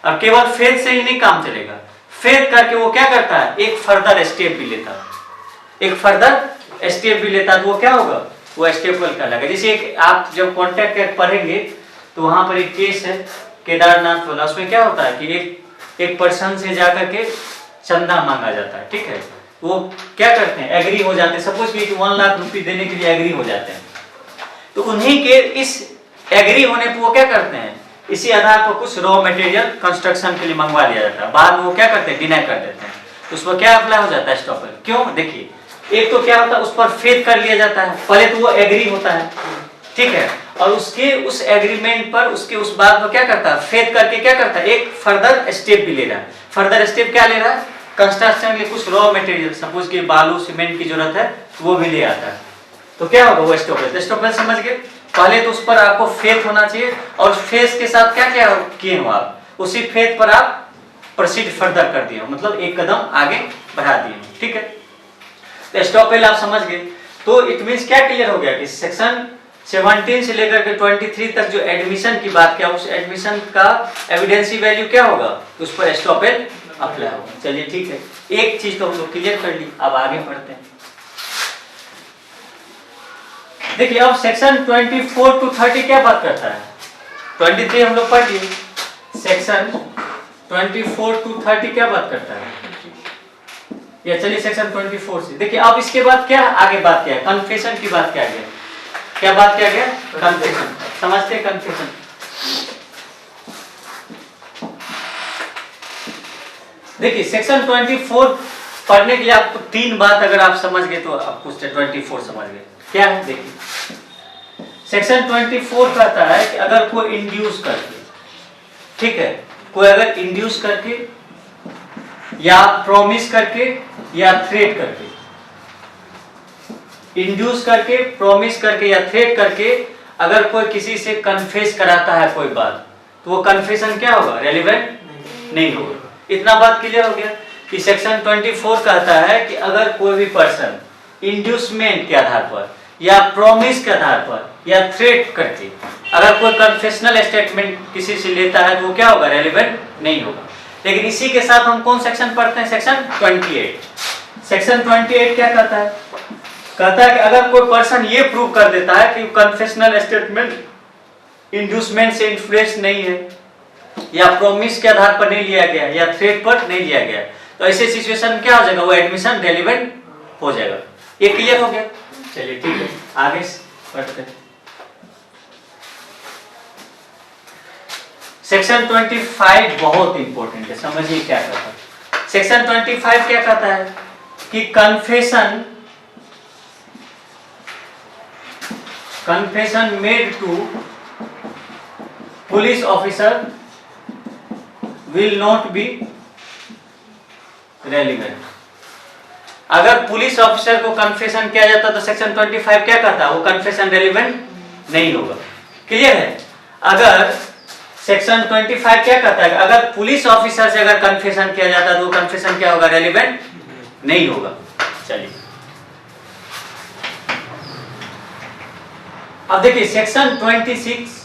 और केवल फेथ से ही नहीं काम चलेगा, फेथ करके वो क्या करता है, एक फर्दर स्टेप भी लेता है, एक फर्दर स्टेप भी लेता है, तो वो क्या होगा, वो एस्ट्रोपेल कहलाएगा। जैसे एक आप जब कॉन्ट्रैक्ट एक्ट पढ़ेंगे तो वहां पर एक केस है केदारनाथ वाला, उसमें क्या होता है कि एक पर्सन से जाकर के चंदा मांगा जाता है, ठीक है, वो क्या करते हैं, एग्री हो जाते हैं, सपोज कि 1 लाख रुपए देने के लिए एग्री हो जाते हैं, तो उन्हीं के इस एग्री होने पर वो क्या करते हैं, इसी आधार पर कुछ रॉ मटेरियल कंस्ट्रक्शन के लिए मंगवा लिया जाता है, बाद में वो क्या करते हैं, डिनाई कर देते हैं, तो उस पर क्या अप्लाई हो जाता है, एस्ट्रोपेल। क्यों, देखिए एक तो क्या होता है, उस पर फेथ कर लिया जाता है, पहले तो वो एग्री होता है, ठीक है, और उसके उस एग्रीमेंट पर उसके उस बात पर क्या करता है, फेथ करके क्या करता है, एक फर्दर स्टेप भी ले रहा है। फर्दर स्टेप क्या ले रहा है, कंस्ट्रक्शन के लिए कुछ रॉ मटेरियल, सपोज कि बालू सीमेंट की जरूरत है वो भी ले आता है, तो क्या होगा, वो एस्ट्रोपेल। एस्ट्रोपेल समझ गए, पहले तो उस पर आपको फेथ होना चाहिए, और फेथ के साथ क्या क्या किए हो आप, उसी फेथ पर आप प्रोसीड फर्दर कर दिए, मतलब एक कदम आगे बढ़ा दिए, ठीक है। तो एस्ट्रोपेल आप समझ गए, तो इट मींस क्या क्लियर हो गया कि सेक्शन 17 से लेकर के 23 तक जो एडमिशन की बात किया, उस एडमिशन का एविडेंसी वैल्यू क्या होगा, उस पर एस्ट्रोपेल अप्लाई होगा। चलिए ठीक है, एक चीज तो हम लोग क्लियर कर ली, अब आगे बढ़ते हैं। देखिए अब सेक्शन 24 to 30 क्या बात करता है, 23 हम लोग पढ़ लिए, सेक्शन 24 to 30 क्या बात करता है, या चलिए सेक्शन 24 से देखिए। अब इसके बाद क्या आगे बात क्या है, कन्फेशन की बात क्या गया, क्या बात क्या गया, कन्फेशन। समझते कन्फेशन। देखिए सेक्शन 24 पढ़ने के लिए आपको 3 बात अगर आप समझ गए तो आप कुछ 24 समझ गए। क्या है देखिए, सेक्शन 24 कहता है कि अगर कोई इंड्यूस करके, ठीक है, कोई अगर इंड्यूस करके या प्रॉमिस करके या थ्रेट करके, इंड्यूस करके, प्रॉमिस करके या थ्रेट करके अगर कोई किसी से कन्फेस कराता है कोई बात, तो वो कन्फेशन क्या होगा, रेलिवेंट नहीं होगा। इतना बात क्लियर हो गया कि सेक्शन 24 कहता है कि अगर कोई भी पर्सन इंड्यूसमेंट के आधार पर या प्रॉमिस के आधार पर या थ्रेट करके अगर कोई कन्फेशनल स्टेटमेंट किसी से लेता है तो वो क्या होगा, रेलिवेंट नहीं होगा। लेकिन इसी के साथ हम कौन सेक्शन पढ़ते हैं, सेक्शन 28। सेक्शन 28 क्या कहता है, कहता है कि अगर कोई पर्सन ये प्रूव कर देता है कि कन्फेशनल स्टेटमेंट इंड्यूसमेंट से इन्फ्लुएंस नहीं है या प्रॉमिस के आधार पर नहीं लिया गया या थ्रेट पर नहीं लिया गया, तो ऐसे सिचुएशन में क्या हो जाएगा, वो एडमिशन रेलिवेंट हो जाएगा। ये क्लियर हो गया। चलिए ठीक है, आगे पढ़ते हैं। सेक्शन 25 बहुत इंपॉर्टेंट है, समझिए क्या कहता है। सेक्शन 25 क्या कहता है कि confession made to police officer will not be relevant. अगर पुलिस ऑफिसर को कन्फेशन किया जाता तो सेक्शन 25 क्या कहता है, वो कन्फेशन रेलिवेंट नहीं होगा। क्लियर है। अगर सेक्शन 25 क्या कहता है, अगर पुलिस ऑफिसर से अगर कन्फेशन किया जाता तो वो कन्फेशन क्या होगा, रेलिवेंट नहीं होगा। चलिए अब देखिए सेक्शन 26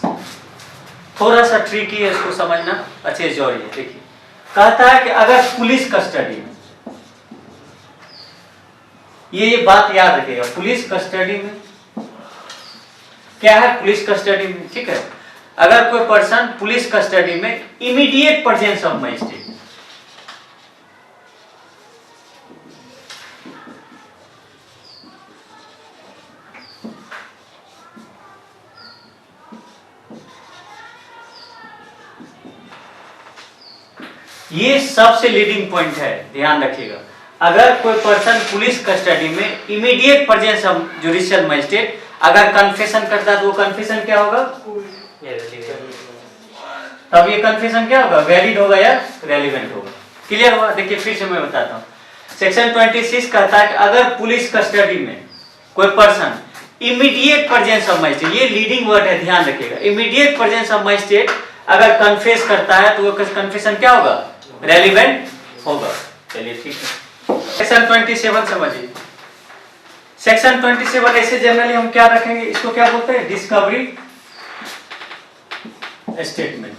थोड़ा सा ट्रिकी है, इसको समझना अच्छे से जोड़िए। देखिए कहता है कि अगर पुलिस कस्टडी में, ये बात याद रखिएगा, पुलिस कस्टडी में क्या है, पुलिस कस्टडी में, ठीक है, अगर कोई पर्सन पुलिस कस्टडी में इमीडिएट प्रेजेंस ऑफ मजिस्ट्रेट, ये सबसे लीडिंग पॉइंट है, ध्यान रखिएगा। अगर कोई पर्सन पुलिस कस्टडी में immediate presence of judicial magistrate अगर कन्फेशन करता है तो वो कन्फेशन क्या होगा, तब ये कन्फेशन क्या होगा, वैलिड होगा या रेलिवेंट होगा। क्लियर हुआ। देखिए फिर से मैं बताता हूँ। सेक्शन 26 कहता है कि अगर पुलिस कस्टडी में कोई person immediate presence of magistrate, ये लीडिंग वर्ड है, ध्यान रखिएगा, इमीडिएट प्रेजेंस ऑफ मजिस्ट्रेट अगर कन्फेस करता है तो वो कन्फेशन क्या होगा, रेलिवेंट होगा। चलिए ठीक है। सेक्शन 27 समझिए। सेक्शन 27 ऐसे जनरली हम क्या रखेंगे, इसको क्या बोलते हैं, डिस्कवरी स्टेटमेंट।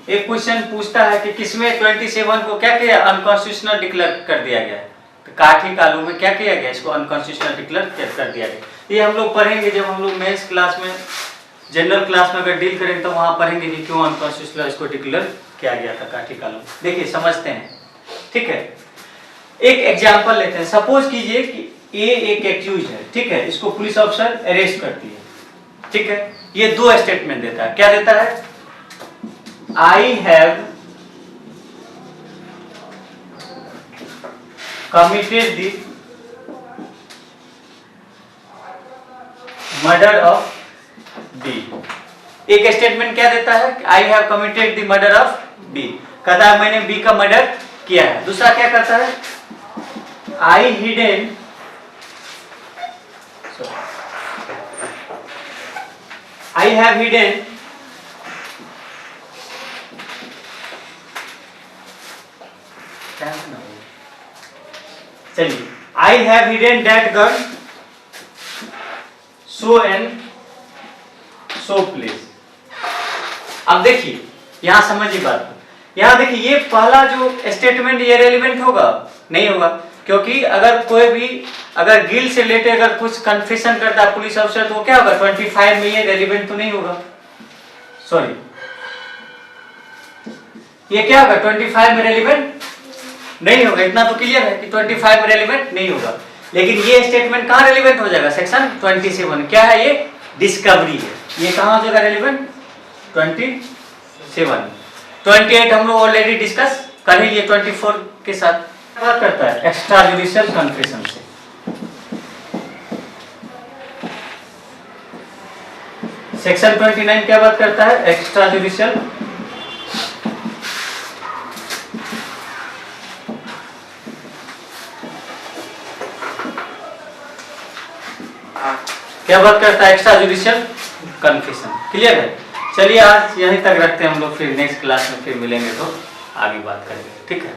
एक क्वेश्चन पूछता है कि किसमें 27 को क्या किया, अनकॉन्स्टिट्यूशनल डिक्लेयर कर दिया गया है, तो काठी कानून में क्या किया गया, इसको अनकॉन्स्टिट्यूशनल डिक्लेयर कर दिया गया। ये हम लोग पढ़ेंगे जब हम लोग मेंस क्लास में, जनरल क्लास में अगर डील करेंगे तो वहां पढ़ेंगे कि क्यों अनकॉन्स्टिट्यूशनल इसको डिक्लेयर किया गया था, काठी कानून। देखिए समझते हैं, ठीक है। एक एग्जांपल लेते हैं। सपोज कीजिए कि ए एक एक्यूज है, ठीक है, इसको पुलिस ऑफिसर अरेस्ट करती है, ठीक है। ये 2 स्टेटमेंट देता है। क्या देता है, I have committed the murder of B. एक स्टेटमेंट क्या देता है, I have committed the murder of B, कहता है मैंने बी का मर्डर किया है। दूसरा क्या करता है, आई हिडन I have hidden चलिए I have hidden that gun so and so place। अब देखिए यहां समझिए बात, यहां देखिए ये पहला जो स्टेटमेंट ये रेलिवेंट होगा, नहीं होगा, क्योंकि अगर कोई भी अगर गिल से रिलेटेड अगर कुछ कन्फेशन करता है पुलिस ऑफिसर तो वो क्या होगा, 25 में ये रेलिवेंट तो नहीं होगा, सॉरी ये क्या होगा, 25 में रेलिवेंट नहीं होगा, इतना तो क्लियर है कि 25 में रेलिवेंट नहीं होगा। लेकिन ये स्टेटमेंट कहाँ रेलिवेंट हो जाएगा? सेक्शन 27। क्या है ये? डिस्कवरी है। ये कहाँ हो जाएगा रेलिवेंट? 27। 28 हम लोग ऑलरेडी डिस्कस कर ही लिए 24 के साथ। बात करता है एक्स्ट्रा जुडिशियल कन्फेशन से। सेक्शन 29 क्या बात करता है? एक्स्ट्रा जुडिशियल क्या बात करता है? Extra judicial confession. क्लियर है? चलिए आज यहीं तक रखते हैं हम लोग, फिर नेक्स्ट क्लास में फिर मिलेंगे तो आगे बात करेंगे। ठीक है।